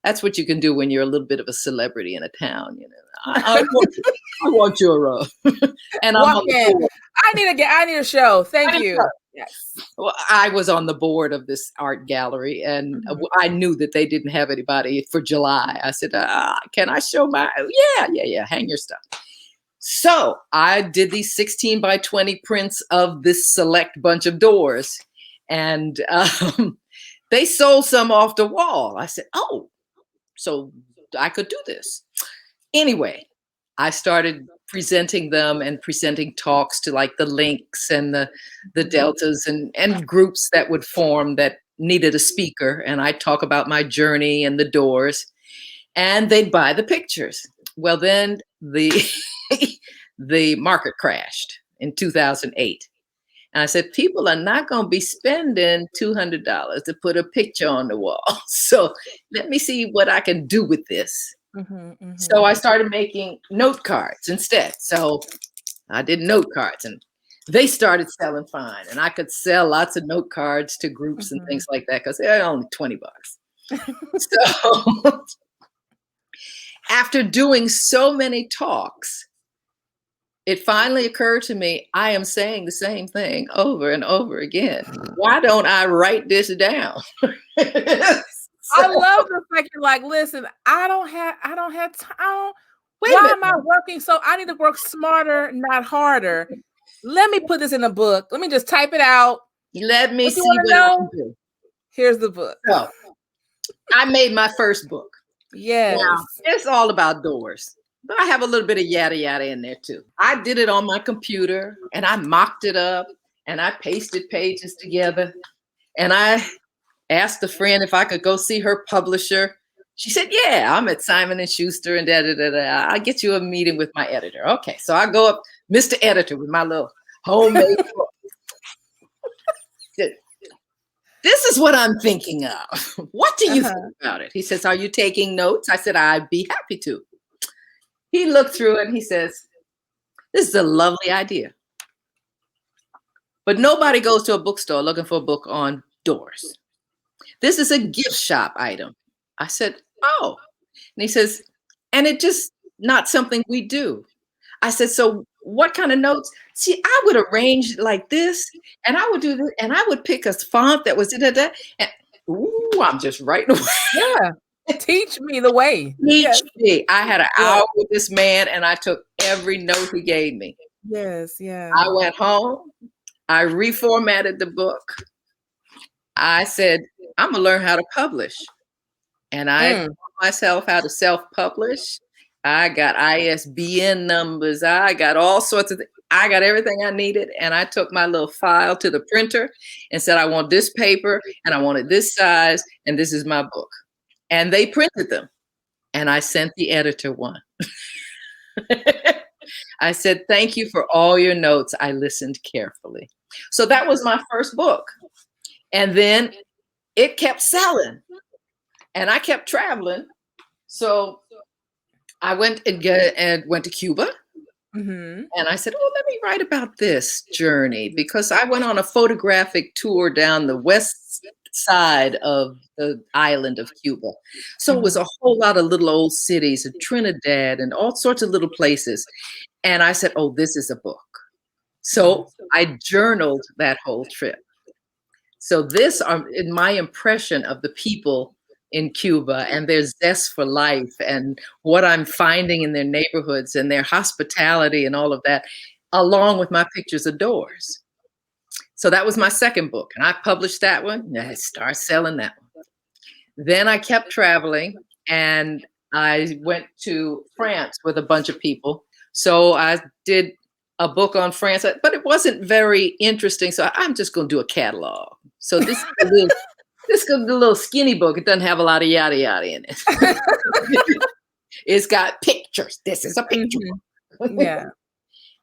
That's what you can do when you're a little bit of a celebrity in a town. You know, I want you a row. And
Walk in. I need a show. Thank you. Yes.
Well, I was on the board of this art gallery, and I knew that they didn't have anybody for July. I said, can I show my, yeah, hang your stuff. So I did these 16 by 20 prints of this select bunch of doors, and they sold some off the wall. I said, oh, so I could do this. Anyway, I started presenting them and presenting talks to like the Links and the Deltas and groups that would form that needed a speaker. And I'd talk about my journey and the doors, and they'd buy the pictures. Well, then the market crashed in 2008. And I said, people are not going to be spending $200 to put a picture on the wall. So let me see what I can do with this. So I started making note cards instead. So I did note cards, and they started selling fine. And I could sell lots of note cards to groups and things like that because they're only $20. So after doing so many talks, it finally occurred to me, I am saying the same thing over and over again. Why don't I write this down?
I love the fact you're like, listen, I don't have time. Why am I working? So I need to work smarter, not harder. Let me put this in a book. Let me just type it out.
Let me see what I can do.
Here's the book.
So I made my first book.
Yes.
Now, it's all about doors. But I have a little bit of yada yada in there too. I did it on my computer and I mocked it up and I pasted pages together. And I asked a friend if I could go see her publisher. She said, yeah, I'm at Simon & Schuster and da-da-da-da. I'll get you a meeting with my editor. Okay, so I go up, Mr. Editor, with my little homemade book. This is what I'm thinking of. What do you think about it? He says, are you taking notes? I said, I'd be happy to. He looked through it and he says, this is a lovely idea. But nobody goes to a bookstore looking for a book on doors. This is a gift shop item. I said, oh. And he says, and it's just not something we do. I said, so what kind of notes? See, I would arrange it like this, and I would do this, and I would pick a font that was da-da-da, and ooh, I'm just writing away.
Yeah. Teach me the way.
Teach me. I had an hour with this man and I took every note he gave me.
Yes, yeah.
I went home. I reformatted the book. I said, I'm going to learn how to publish. And I taught myself how to self-publish. I got ISBN numbers. I got all sorts of things. I got everything I needed. And I took my little file to the printer and said, I want this paper and I want it this size. And this is my book. And they printed them. And I sent the editor one. I said, thank you for all your notes. I listened carefully. So that was my first book. And then it kept selling. And I kept traveling. So I went and went to Cuba. And I said, oh, let me write about this journey. Because I went on a photographic tour down the west side of the island of Cuba. So it was a whole lot of little old cities, Trinidad and all sorts of little places. And I said, oh, this is a book. So I journaled that whole trip. So this in my impression of the people in Cuba and their zest for life and what I'm finding in their neighborhoods and their hospitality and all of that, along with my pictures of doors. So that was my second book. And I published that one and I started selling that one. Then I kept traveling and I went to France with a bunch of people. So I did a book on France, but it wasn't very interesting. So I'm just going to do a catalog. So this is a little skinny book. It doesn't have a lot of yada yada in it. It's got pictures. This is a picture book.
Yeah.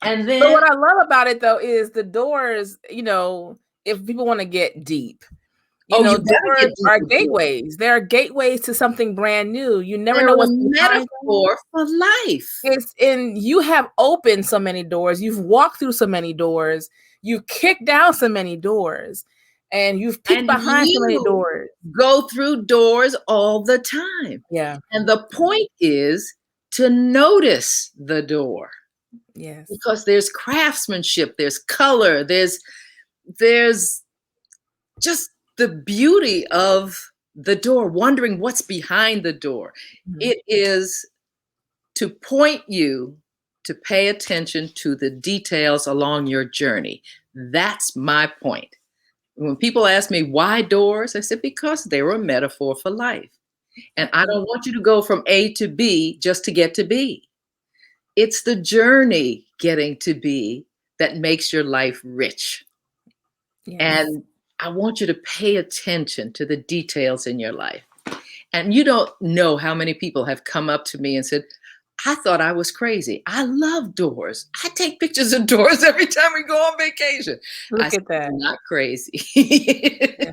And then
but what I love about it though is the doors, if people want to get deep, doors are gateways. There are gateways to something brand new. You never know what's behind
metaphor for life.
You have opened so many doors. You've walked through so many doors. You've kicked down so many doors. And you've peeked behind so many doors.
Go through doors all the time.
Yeah.
And the point is to notice the door.
Yes.
Because there's craftsmanship, there's color, there's just the beauty of the door, wondering what's behind the door. It is to point you to pay attention to the details along your journey. That's my point. When people ask me why doors, I said, because they were a metaphor for life. And I don't want you to go from A to B just to get to B. It's the journey getting to B that makes your life rich. Yes. And I want you to pay attention to the details in your life. And you don't know how many people have come up to me and said, I thought I was crazy. I love doors. I take pictures of doors every time we go on vacation.
Look at that.
I'm not crazy.
Yeah.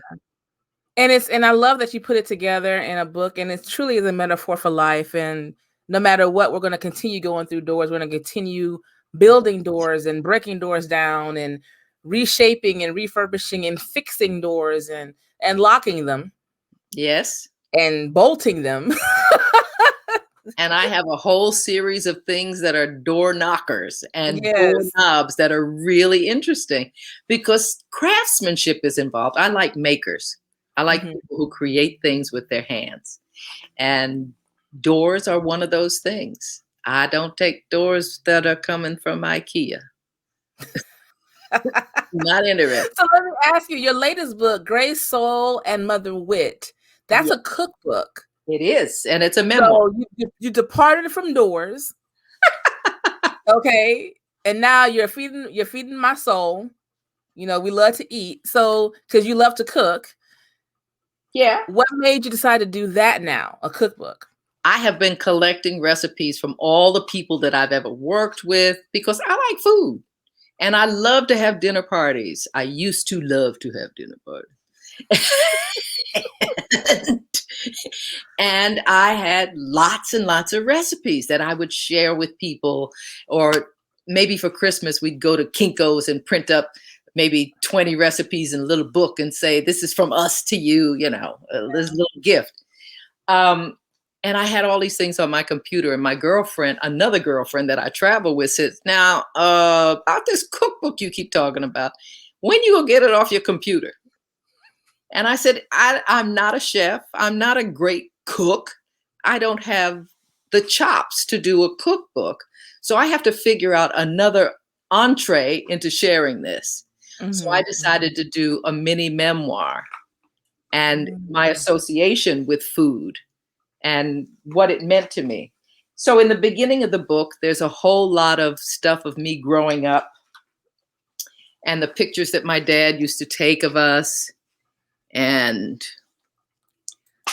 And I love that you put it together in a book, and it truly is a metaphor for life. And no matter what, we're going to continue going through doors. We're going to continue building doors and breaking doors down and reshaping and refurbishing and fixing doors and locking them.
Yes.
And bolting them.
And I have a whole series of things that are door knockers and door knobs that are really interesting because craftsmanship is involved. I like makers. I like people who create things with their hands. And doors are one of those things. I don't take doors that are coming from IKEA. Not interested.
So let me ask you, your latest book, Grace, Soul, and Mother Wit, that's a cookbook.
It is, and it's a memoir.
So you departed from doors, okay, and now you're feeding my soul. We love to eat, so because you love to cook.
Yeah.
What made you decide to do that now, a cookbook?
I have been collecting recipes from all the people that I've ever worked with because I like food, and I love to have dinner parties. I used to love to have dinner parties. And I had lots and lots of recipes that I would share with people, or maybe for Christmas, we'd go to Kinko's and print up maybe 20 recipes in a little book and say, this is from us to you, this little gift. And I had all these things on my computer, and my girlfriend, another girlfriend that I travel with, says, now, about this cookbook you keep talking about, when you gonna get it off your computer? And I said, I'm not a chef. I'm not a great cook. I don't have the chops to do a cookbook. So I have to figure out another entree into sharing this. So I decided to do a mini memoir and my association with food and what it meant to me. So in the beginning of the book, there's a whole lot of stuff of me growing up and the pictures that my dad used to take of us and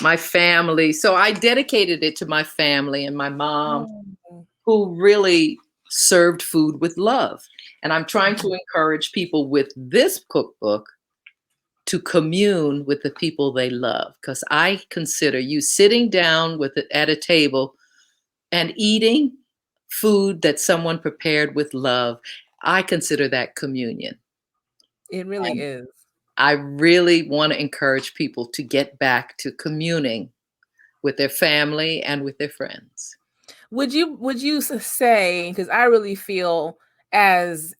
my family. So I dedicated it to my family and my mom, who really served food with love. And I'm trying to encourage people with this cookbook to commune with the people they love. Because I consider you sitting down at a table and eating food that someone prepared with love. I consider that communion.
It really is.
I really want to encourage people to get back to communing with their family and with their friends.
Would you say, because I really feel as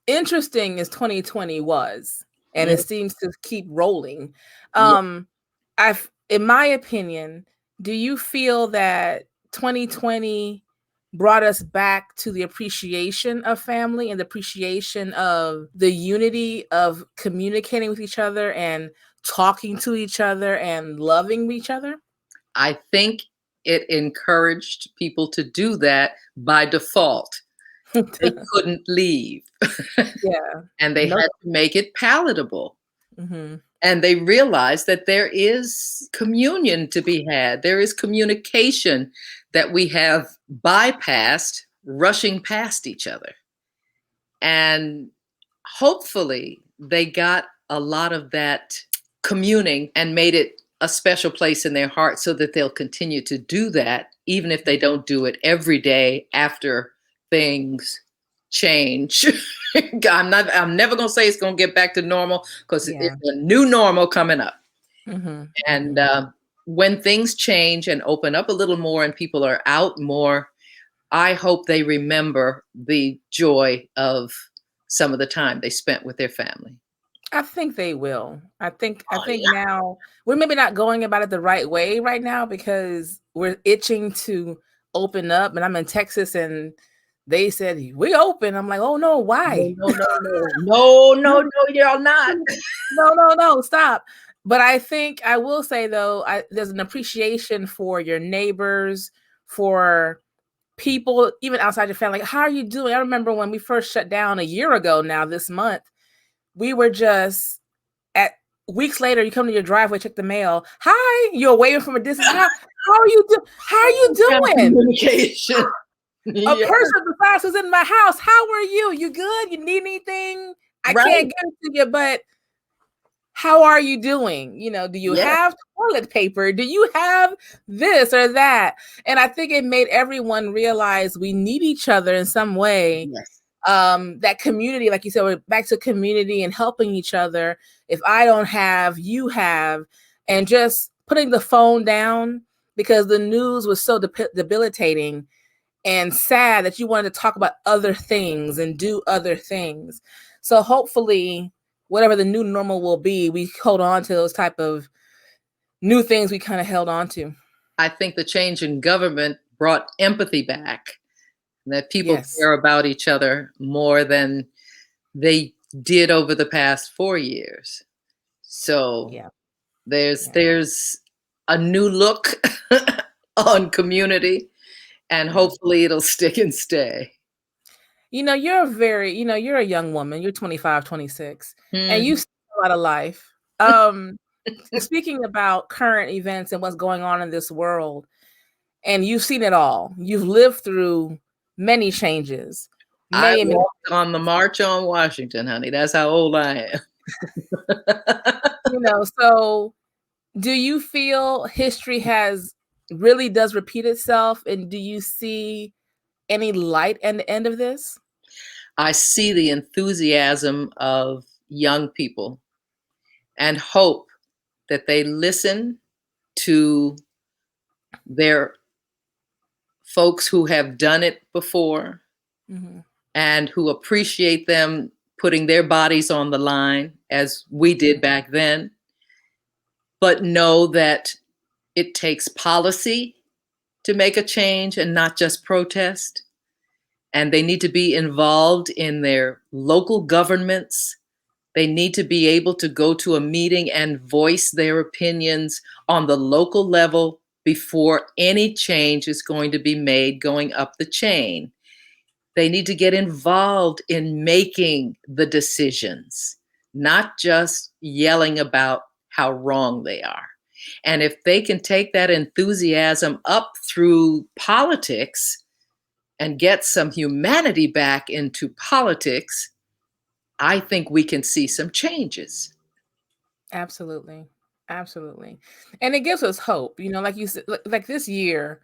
interesting as 2020 was, and it
Mm,
seems to keep rolling.
yeah.
In my opinion, do you feel that 2020 brought us back to the appreciation of family and the appreciation of the unity of communicating with each other and talking to each other and loving each other?
I think it encouraged people to do that by default. They couldn't leave
Yeah.
and they
No.
had to make it palatable.
Hmm.
And they realized that there is communion to be had. There is communication that we have bypassed, rushing past each other. And hopefully, they got a lot of that communing and made it a special place in their heart so that they'll continue to do that, even if they don't do it every day after things change. I'm never going to say it's going to get back to normal because
Yeah.
it's a new normal coming up.
Hmm.
And when things change and open up a little more and people are out more, I hope they remember the joy of some of the time they spent with their family.
I think they will. I
Oh,
think
yeah.
now we're maybe not going about it the right way right now because we're itching to open up. And I'm in Texas and they said we open. I'm like, oh no,
No,
why?
no, no, no. No, no, no, you're not.
No, no, no, stop. But I think I will say though, there's an appreciation for your neighbors, for people even outside your family. Like, how are you doing? I remember when we first shut down a year ago now this month, we were just at weeks later, you come to your driveway, check the mail. Hi, you're waving from a distance. How are you How are you
Kind of
doing?
communication.
A
Yeah,
person besides who's in my house. How are you? You good? You need anything? I
right.
can't give it to you, but how are you doing? Do you
Yes,
have toilet paper? Do you have this or that? And I think it made everyone realize we need each other in some way.
yes.
That community, like you said, we're back to community and helping each other. If I don't have, you have, and just putting the phone down because the news was so debilitating and sad that you wanted to talk about other things and do other things. So hopefully, whatever the new normal will be, we hold on to those type of new things we kind of held on to.
I think the change in government brought empathy back, that people
Yes.
care about each other more than they did over the past 4 years. So
Yeah.
there's
Yeah.
there's a new look on community, and
Yeah.
hopefully it'll stick and stay.
You're a young woman. You're 25, 26, and you've
Mhm.
seen a lot of life. Um, Speaking about current events and what's going on in this world, and you've seen it all. You've lived through many changes,
I
many, many,
walked on the March on Washington, honey. That's how old I am.
so do you feel history has really does repeat itself? And do you see any light at the end of this?
I see the enthusiasm of young people and hope that they listen to their folks who have done it before
Hmm.
and who appreciate them putting their bodies on the line as we did back then, but know that it takes policy to make a change and not just protest. And they need to be involved in their local governments. They need to be able to go to a meeting and voice their opinions on the local level before any change is going to be made going up the chain. They need to get involved in making the decisions, not just yelling about how wrong they are. And if they can take that enthusiasm up through politics and get some humanity back into politics, I think we can see some changes.
Absolutely. Absolutely. And it gives us hope, like you said, like this year,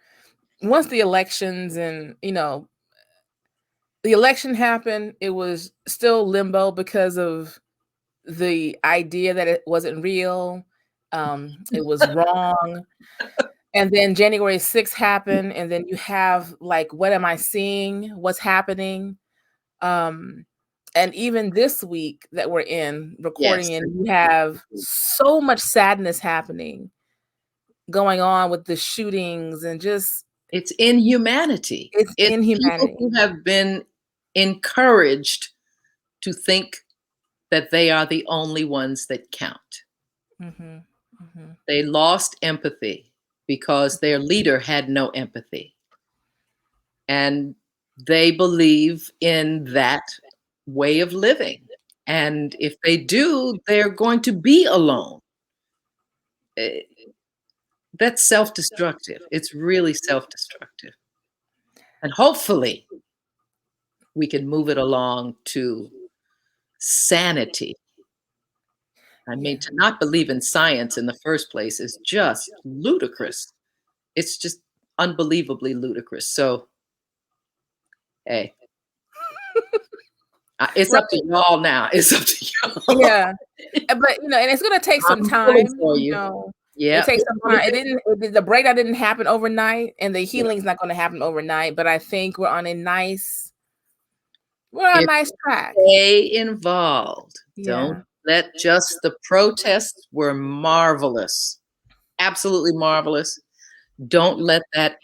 once the elections and, the election happened, it was still limbo because of the idea that it wasn't real. It was wrong. And then January 6th happened, and then you have like, what am I seeing? What's happening? And even this week that we're in recording
Yes.
in, you have so much sadness happening, going on with the shootings, and just
It's inhumanity.
it's
It's people
inhumanity.
who have been encouraged to think that they are the only ones that count.
Mm-hmm. Mm-hmm.
They lost empathy because their leader had no empathy. And they believe in that way of living. And if they do, they're going to be alone. Eh, That's self-destructive. It's really self-destructive. And hopefully we can move it along to sanity. I mean,
Yeah.
to not believe in science in the first place is just ludicrous. It's just unbelievably ludicrous. So, hey, it's
Right.
up to y'all now. It's up to y'all.
Yeah. But and it's gonna take some
I'm pulling
time.
for you.
It
Yeah,
takes
it's
some
gonna
time.
take.
The breakdown didn't happen overnight, and the
Yeah.
healing's not gonna happen overnight. But I think we're on a nice
If
track.
stay involved, don't
Yeah.
let just the protests were marvelous, absolutely marvelous. Don't let that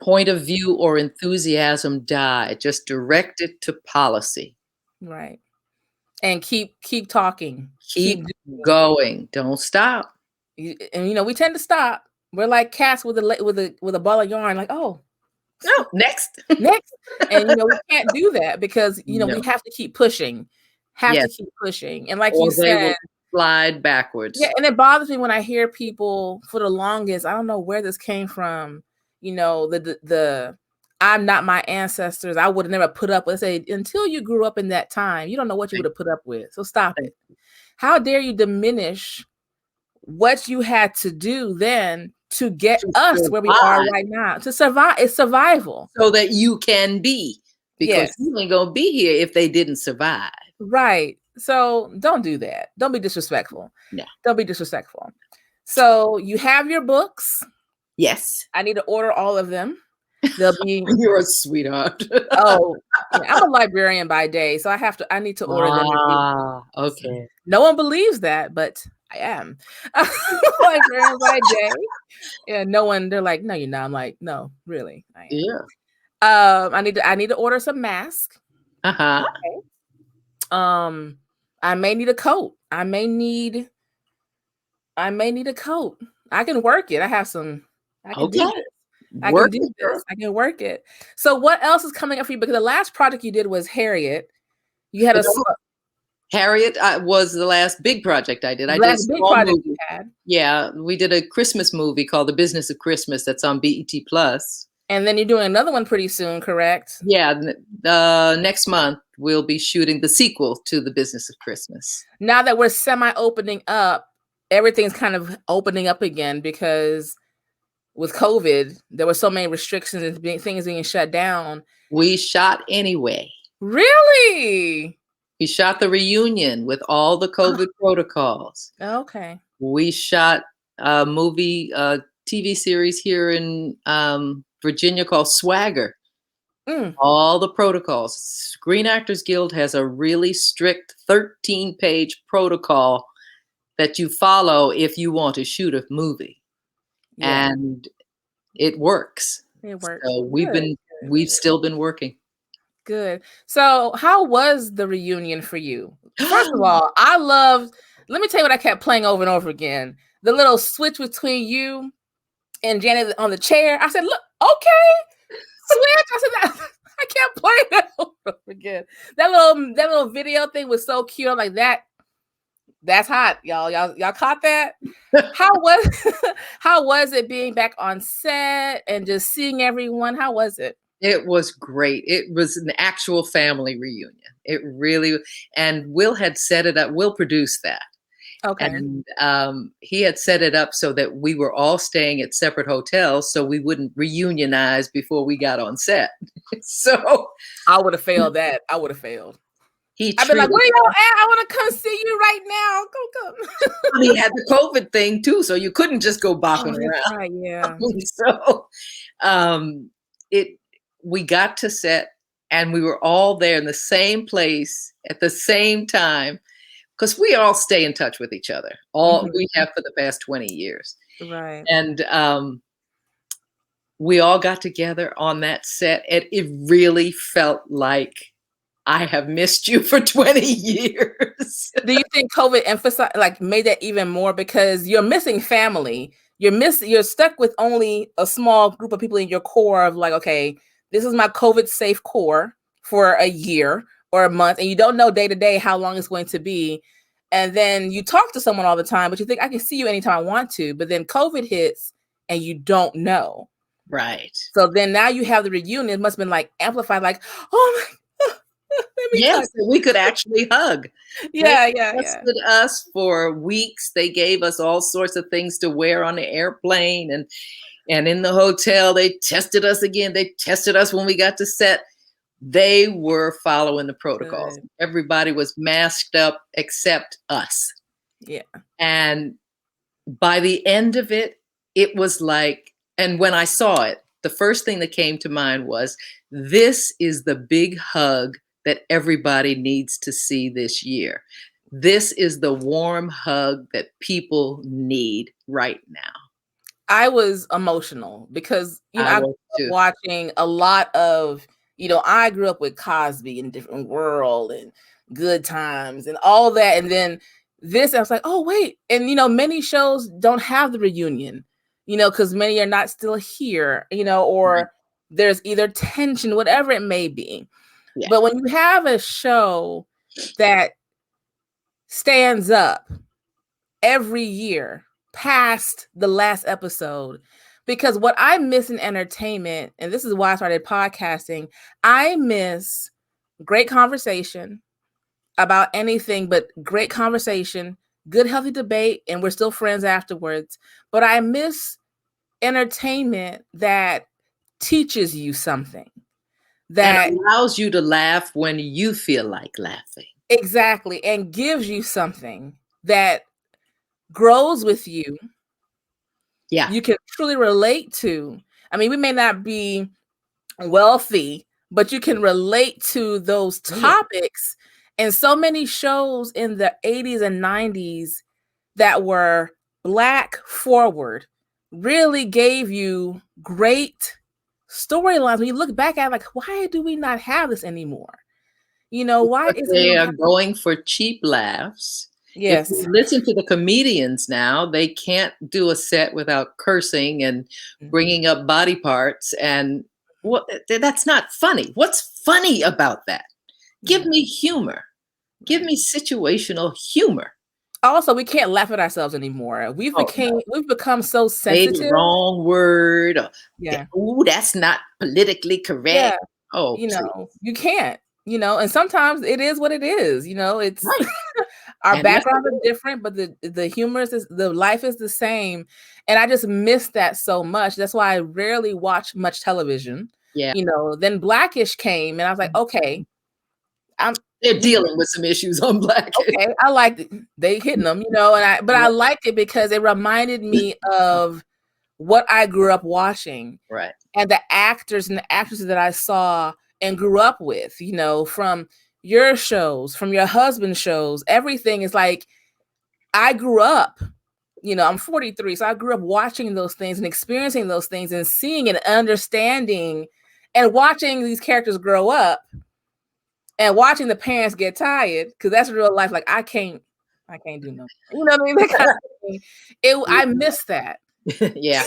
point of view or enthusiasm die. Just direct it to policy.
Right. And keep talking. Keep
Keep
doing.
going. Don't stop.
And we tend to stop. We're like cats with a ball of yarn, like, oh,
No, next.
next. And we can't do that because we
No.
have to keep pushing. Have
Yes.
to keep pushing. And like you
Or they
said,
will slide
yeah,
backwards.
and it bothers me when I hear people for the longest, I don't know where this came from, the I'm not my ancestors. I would have never put up with. Say, until you grew up in that time, you don't know what you would have put up with. So stop it. How dare you diminish what you had to do then to get
To
us where we are
survive
right now? To survive. It's survival.
so that you can be, because
Yes.
you ain't gonna be here if they didn't survive.
Right. So don't do that. Don't be disrespectful.
No.
Don't be disrespectful. So you have your books.
Yes.
I need to order all of them. They'll be
You're a sweetheart.
oh, yeah, I'm a librarian by day, so I need to order them every
Okay.
No one believes that, but I am. Librarian by day. Yeah, no one, they're like, no, you're not. I'm like, no, really, I am.
Yeah.
I need to order some masks.
Uh-huh.
Okay. I may need a coat. I may need a coat. I can work it. I can do
Okay.
this. I can
Work
do
it, girl.
this. I can work it. So what else is coming up for you? Because the last project you did was Harriet. You had
Harriet was the last big project I did. I did a
last big
small
project you
movie.
had.
Yeah, we did a Christmas movie called The Business of Christmas that's on BET Plus.
And then you're doing another one pretty soon, correct?
Yeah, next month we'll be shooting the sequel to The Business of Christmas.
Now that we're semi-opening up, everything's kind of opening up again because with COVID, there were so many restrictions and things being shut down.
We shot anyway.
Really?
We shot the reunion with all the COVID protocols.
Okay.
We shot a movie, TV series here in Virginia called Swagger. All the protocols. Screen Actors Guild has a really strict 13-page protocol that you follow if you want to shoot a movie. Yeah. And it works.
It works.
So we've still been working.
Good. So how was the reunion for you? First of all, let me tell you what I kept playing over and over again. The little switch between you and Janet on the chair. I said, look, okay, switch. I said, I can't play that over again. That little video thing was so cute. I'm like, that's hot, y'all. Y'all caught that? How was it being back on set and just seeing everyone? How was it?
It was great. It was an actual family reunion. It really, and Will had set it up. Will produced that.
Okay.
And he had set it up so that we were all staying at separate hotels so we wouldn't reunionize before we got on set. So
I would have failed that. I would have failed.
He
I've been like,
treated
where y'all at? I want to come see you right now. Come.
he had the COVID thing too, so you couldn't just go bopping
Oh, that's
around.
right. Yeah.
So it we got to set and we were all there in the same place at the same time because we all stay in touch with each other. All we have for the past 20 years.
Right.
And we all got together on that set and it really felt like I have missed you for 20 years.
Do you think COVID emphasized, like, made that even more because you're missing family? You're stuck with only a small group of people in your core of like, okay, this is my COVID safe core for a year or a month, and you don't know day to day how long it's going to be. And then you talk to someone all the time, but you think I can see you anytime I want to. But then COVID hits and you don't know.
Right.
So then now you have the reunion. It must have been like amplified, like, oh my.
Yes, we could actually hug.
Yeah,
They tested us for weeks. They gave us all sorts of things to wear on the airplane and in the hotel. They tested us again. They tested us when we got to set. They were following the protocols.
Good.
Everybody was masked up except us.
Yeah.
And by the end of it, it was like, and when I saw it, the first thing that came to mind was, this is the big hug that everybody needs to see this year. This is the warm hug that people need right now.
I was emotional because, I grew up
too.
watching a lot of, I grew up with Cosby and Different World and Good Times and all that. And then this, I was like, oh, wait. And, many shows don't have the reunion, because many are not still here, or there's either tension, whatever it may be. Yeah. But when you have a show that stands up every year past the last episode, because what I miss in entertainment, and this is why I started podcasting, I miss great conversation about anything, but great conversation, good, healthy debate, and we're still friends afterwards. But I miss entertainment that teaches you something. That
allows you to laugh when you feel like laughing.
Exactly. And gives you something that grows with you.
Yeah.
You can truly relate to. I mean, we may not be wealthy, but you can relate to those topics. And so many shows in the 80s and 90s that were Black forward really gave you great storylines. When you look back at it, like, why do we not have this anymore? Why is
they are going for cheap laughs?
Yes.
If you listen to the comedians now, they can't do a set without cursing and bringing up body parts. And that's not funny. What's funny about that? Give me humor. Give me situational humor.
Also, we can't laugh at ourselves anymore. We've become so sensitive.
Say the wrong word. Oh, that's not politically correct.
Yeah.
Oh,
you can't. And sometimes it is what it is. It's our backgrounds are different, but the humor is the life is the same. And I just miss that so much. That's why I rarely watch much television.
Yeah.
Then Blackish came, and I was like, okay,
they're dealing with some issues on Blackish.
Okay, I liked it. They hitting them, but I liked it because it reminded me of what I grew up watching,
right?
And the actors and the actresses that I saw and grew up with, from your shows, from your husband's shows. Everything is like, I grew up, I'm 43, so I grew up watching those things and experiencing those things and seeing and understanding and watching these characters grow up. And watching the parents get tired, because that's real life. Like, I can't do nothing. You know what I mean? That kind of thing. I miss that.
Yeah.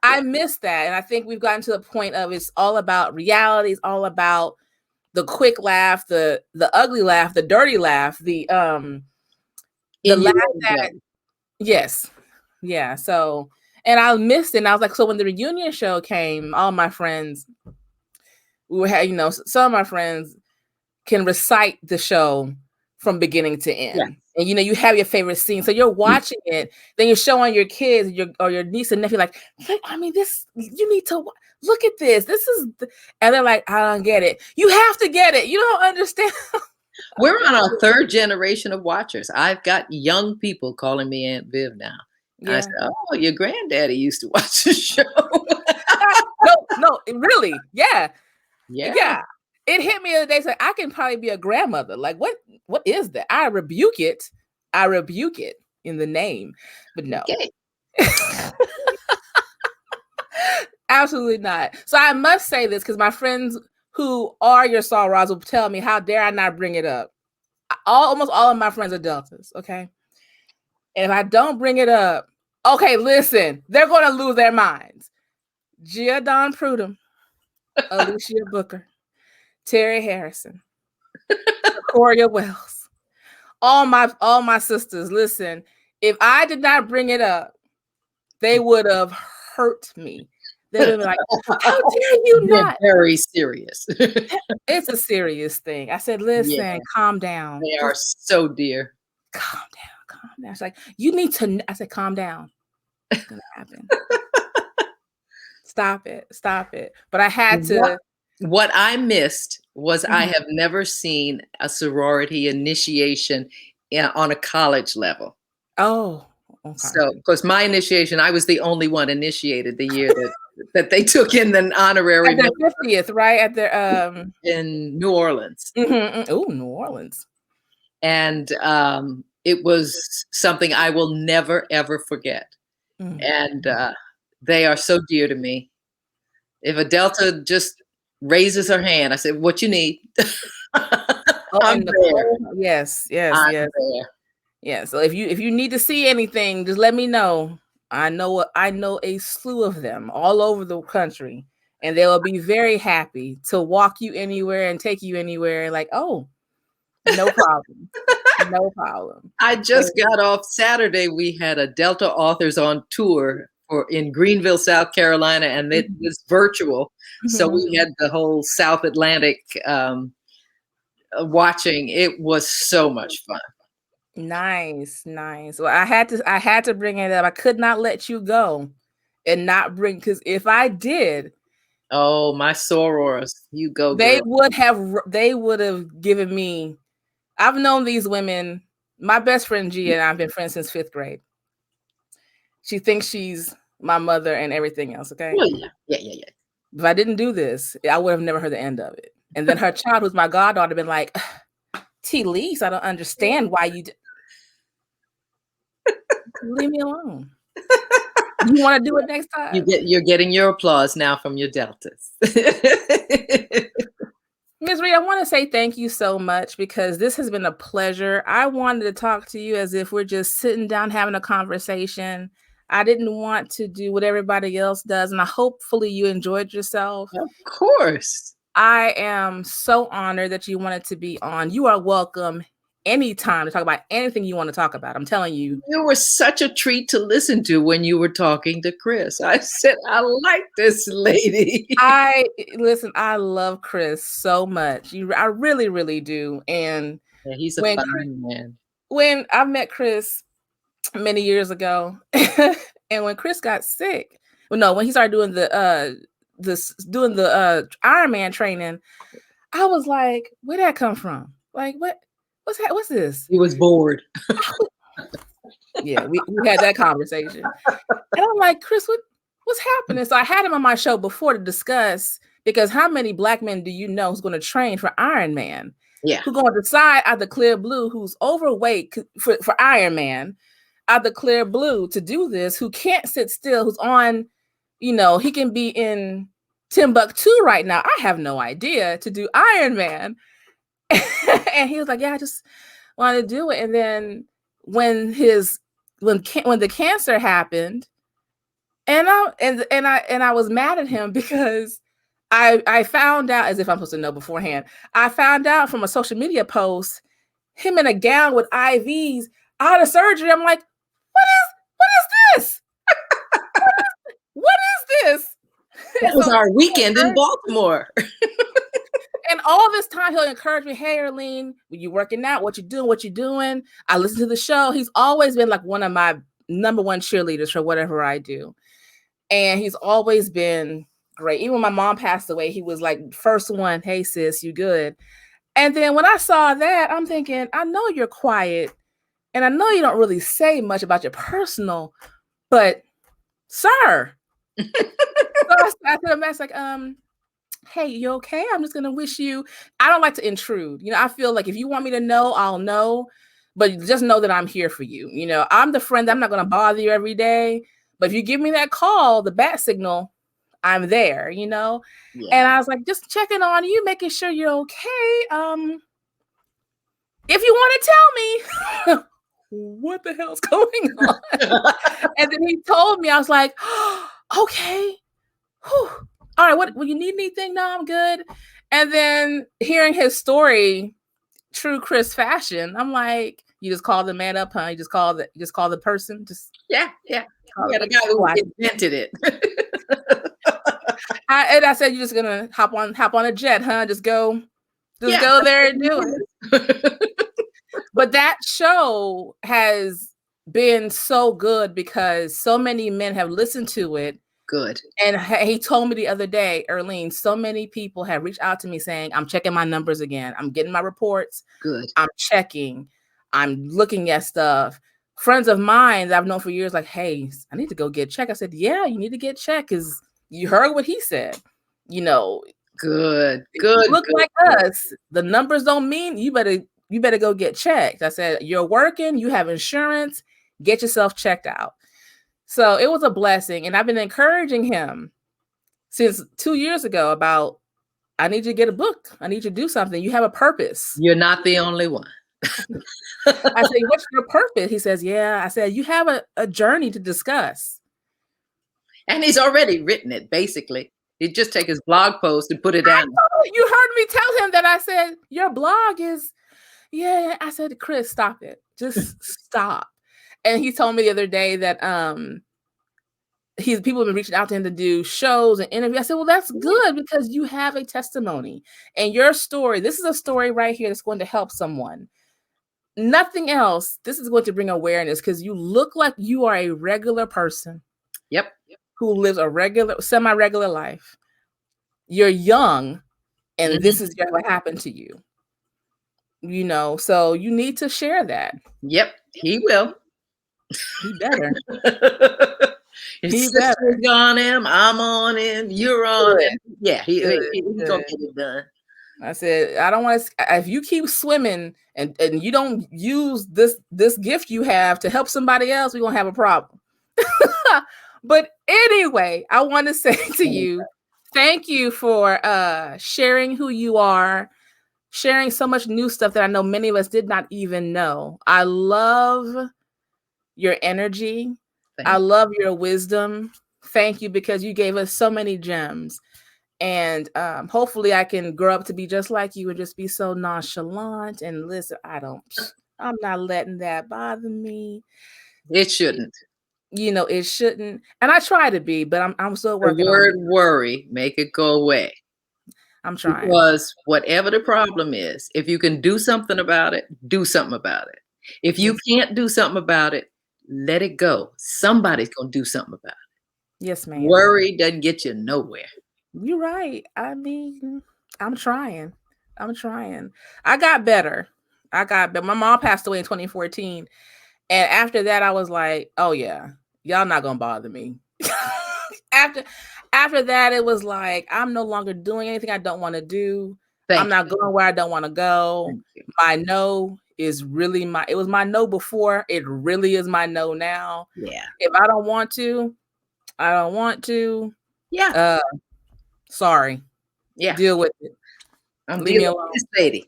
I miss that. And I think we've gotten to the point of it's all about reality. It's all about the quick laugh, the ugly laugh, the dirty laugh, the laugh that, yes. Yeah. So, and I missed it. And I was like, so when the reunion show came, all my friends, we were, some of my friends can recite the show from beginning to end. Yeah. And, you have your favorite scene. So you're watching it, then you're showing your kids or your niece and nephew, like, I mean, this, you need to look at this. This is, and they're like, I don't get it. You have to get it. You don't understand.
We're on our third generation of watchers. I've got young people calling me Aunt Viv now. I
Yeah.
said, "Oh, your granddaddy used to watch the show."
No, really. Yeah.
Yeah.
Yeah. It hit me the other day. So I can probably be a grandmother. Like, what is that? I rebuke it. In the name. But no.
Okay.
Absolutely not. So I must say this because my friends who are your sorors will tell me, how dare I not bring it up? Almost all of my friends are Deltas, okay? And if I don't bring it up, okay, listen, they're going to lose their minds. Gia Dawn Prudhomme, Alicia Booker, Terry Harrison, Victoria Wells, all my sisters. Listen, if I did not bring it up, they would have hurt me. They would have been like, how dare you not?
Very serious.
It's a serious thing. I said, listen, calm down.
They are so dear.
Calm down. It's like, you need to, I said, calm down. It's going to happen. Stop it. But I had to.
What I missed was I have never seen a sorority initiation on a college level.
Oh. Okay.
So, because my initiation, I was the only one initiated the year that they took in the honorary.
At their 50th, right? At their
in New Orleans.
Oh, New Orleans.
And it was something I will never, ever forget. And they are so dear to me. If a Delta just raises her hand, I said, "What you need?" I'm there.
Yes.
I'm there.
Yeah. So if you need to see anything, just let me know. I know a slew of them all over the country, and they will be very happy to walk you anywhere and take you anywhere. Like, oh, no problem. No problem.
I just got off Saturday. We had a Delta Authors on tour in Greenville, South Carolina, and it was virtual. So we had the whole South Atlantic watching. It was so much fun.
Nice. Well, I had to bring it up. I could not let you go and not bring, because if I did,
oh, my sorors, you go.
They would have given me. I've known these women. My best friend Gia and I've been friends since 5th grade. She thinks she's my mother and everything else. Okay.
Oh, yeah.
If I didn't do this, I would have never heard the end of it. And then her child, who's my goddaughter, been like, T-Lise, I don't understand why you leave me alone. You want to do it next time?
You're getting your applause now from your Deltas.
Ms. Reid, I want to say thank you so much, because this has been a pleasure. I wanted to talk to you as if we're just sitting down having a conversation. I didn't want to do what everybody else does, and hopefully you enjoyed yourself.
Of course.
I am so honored that you wanted to be on. You are welcome anytime to talk about anything you want to talk about. I'm telling you.
You were such a treat to listen to when you were talking to Chris. I said, I like this lady.
I love Chris so much. I really, really do. And
yeah, he's a fine man.
When I met Chris many years ago, and when Chris got sick, when he started doing the Ironman training, I was like, where'd that come from? Like, what's this?
He was bored.
Yeah, we had that conversation. And I'm like, Chris, what's happening? So I had him on my show before to discuss, because how many Black men do you know who's going to train for Ironman?
Yeah.
Who's going to decide out the clear blue, who's overweight for Ironman, out the clear blue to do this, who can't sit still, who's on, he can be in Timbuktu right now. I have no idea to do Ironman. And he was like, yeah, I just want to do it. And then when the cancer happened, and I was mad at him because I found out, as if I'm supposed to know beforehand, I found out from a social media post, him in a gown with IVs out of surgery. I'm like, what is this? What is this?
That was our weekend in Baltimore.
And all this time, he'll encourage me, hey, Arlene, when you working out, what you doing? I listen to the show. He's always been like one of my number one cheerleaders for whatever I do. And he's always been great. Even when my mom passed away, he was like, first one, hey, sis, you good? And then when I saw that, I'm thinking, I know you're quiet and I know you don't really say much about your personal, but sir. So I sent a message like, hey, you okay? I'm just gonna wish you. I don't like to intrude. I feel like if you want me to know, I'll know. But just know that I'm here for you. I'm the friend. I'm not gonna bother you every day. But if you give me that call, the bat signal, I'm there.
Yeah.
And I was like, just checking on you, making sure you're okay. If you want to tell me what the hell's going on. And then he told me, I was like, oh, okay. Whew. All right, what you need anything? No, I'm good. And then hearing his story, true Chris fashion, I'm like, you just call the man up, huh? You just call the person.
Yeah. The guy who invented it.
I said, you're just gonna hop on a jet, huh? Just go there and do it. But that show has been so good because so many men have listened to it.
Good.
And he told me the other day, Erlene, so many people have reached out to me saying, I'm checking my numbers again. I'm getting my reports.
Good.
I'm checking. I'm looking at stuff. Friends of mine that I've known for years, like, hey, I need to go get checked. I said, yeah, you need to get checked because you heard what he said.
Good.
Look like us. The numbers don't mean you better go get checked. I said, you're working, you have insurance, get yourself checked out. So it was a blessing. And I've been encouraging him since 2 years ago about, I need you to get a book. I need you to do something. You have a purpose.
You're not the only one.
I said, what's your purpose? He says, yeah. I said, you have a journey to discuss.
And he's already written it, basically. He'd just take his blog post and put it down.
You heard me tell him that. I said, your blog is, yeah. I said, Chris, stop it. Just stop. And he told me the other day that people have been reaching out to him to do shows and interviews. I said, well, that's good because you have a testimony and your story. This is a story right here that's going to help someone. Nothing else. This is going to bring awareness because you look like you are a regular person.
Yep.
Who lives a semi-regular life. You're young and this is what happened to you. So you need to share that.
Yep, he will.
He better.
His sister's on him. I'm on him. You're on him. Yeah, he's gonna get it done.
I said, I don't want to. If you keep swimming and you don't use this gift you have to help somebody else, we're gonna have a problem. But anyway, I want to say to you, thank you for sharing who you are, sharing so much new stuff that I know many of us did not even know. I love your energy. I love your wisdom. Thank you because you gave us so many gems. And hopefully I can grow up to be just like you and just be so nonchalant and listen, I'm not letting that bother me.
It shouldn't.
It shouldn't. And I try to be, but I'm still working.
The word worry, make it go away.
I'm trying.
Because whatever the problem is, if you can do something about it, do something about it. If you can't do something about it, let it go. Somebody's going to do something about it.
Yes, ma'am.
Worry doesn't get you nowhere.
You're right. I mean, I'm trying. I got better. My mom passed away in 2014. And after that, I was like, oh yeah, y'all not going to bother me. After that, it was like, I'm no longer doing anything I don't want to do. I'm not going where I don't want to go. My no is really it was my no before. It really is my no now.
Yeah.
If I don't want to, I don't want to.
Yeah.
Sorry.
Yeah.
Deal with it.
Leave me alone. This lady.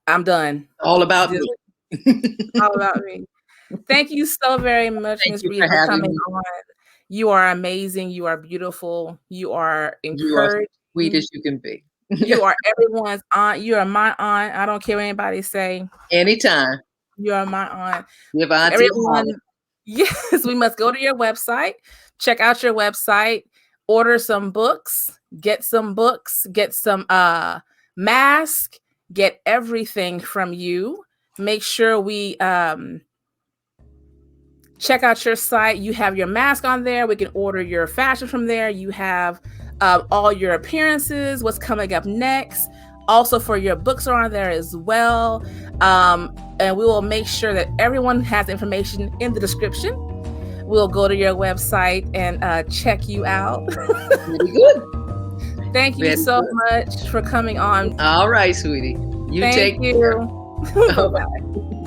I'm done.
All about me.
All about me. Thank you so very much, Ms. Reid, for coming on. You are amazing. You are beautiful. You are encouraged.
You are sweet as you can be.
You are everyone's aunt. You are my aunt. I don't care what anybody say.
Anytime.
You are my aunt.
Give auntie
everyone. Yes, we must go to your website. Check out your website. Order some books. Get some mask. Get everything from you. Make sure we check out your site. You have your mask on there. We can order your fashion from there. You have all your appearances, what's coming up next, Also, for your books are on there as well. And we will make sure that everyone has information in the description. We'll go to your website and check you out.
Very good.
Thank you so much for coming on.
All right, sweetie. You
Thank
take
you.
care. Bye-bye.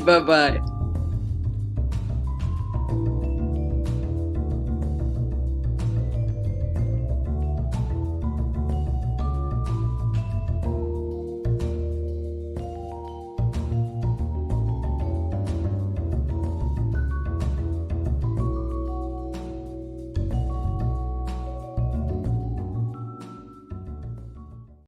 Bye-bye.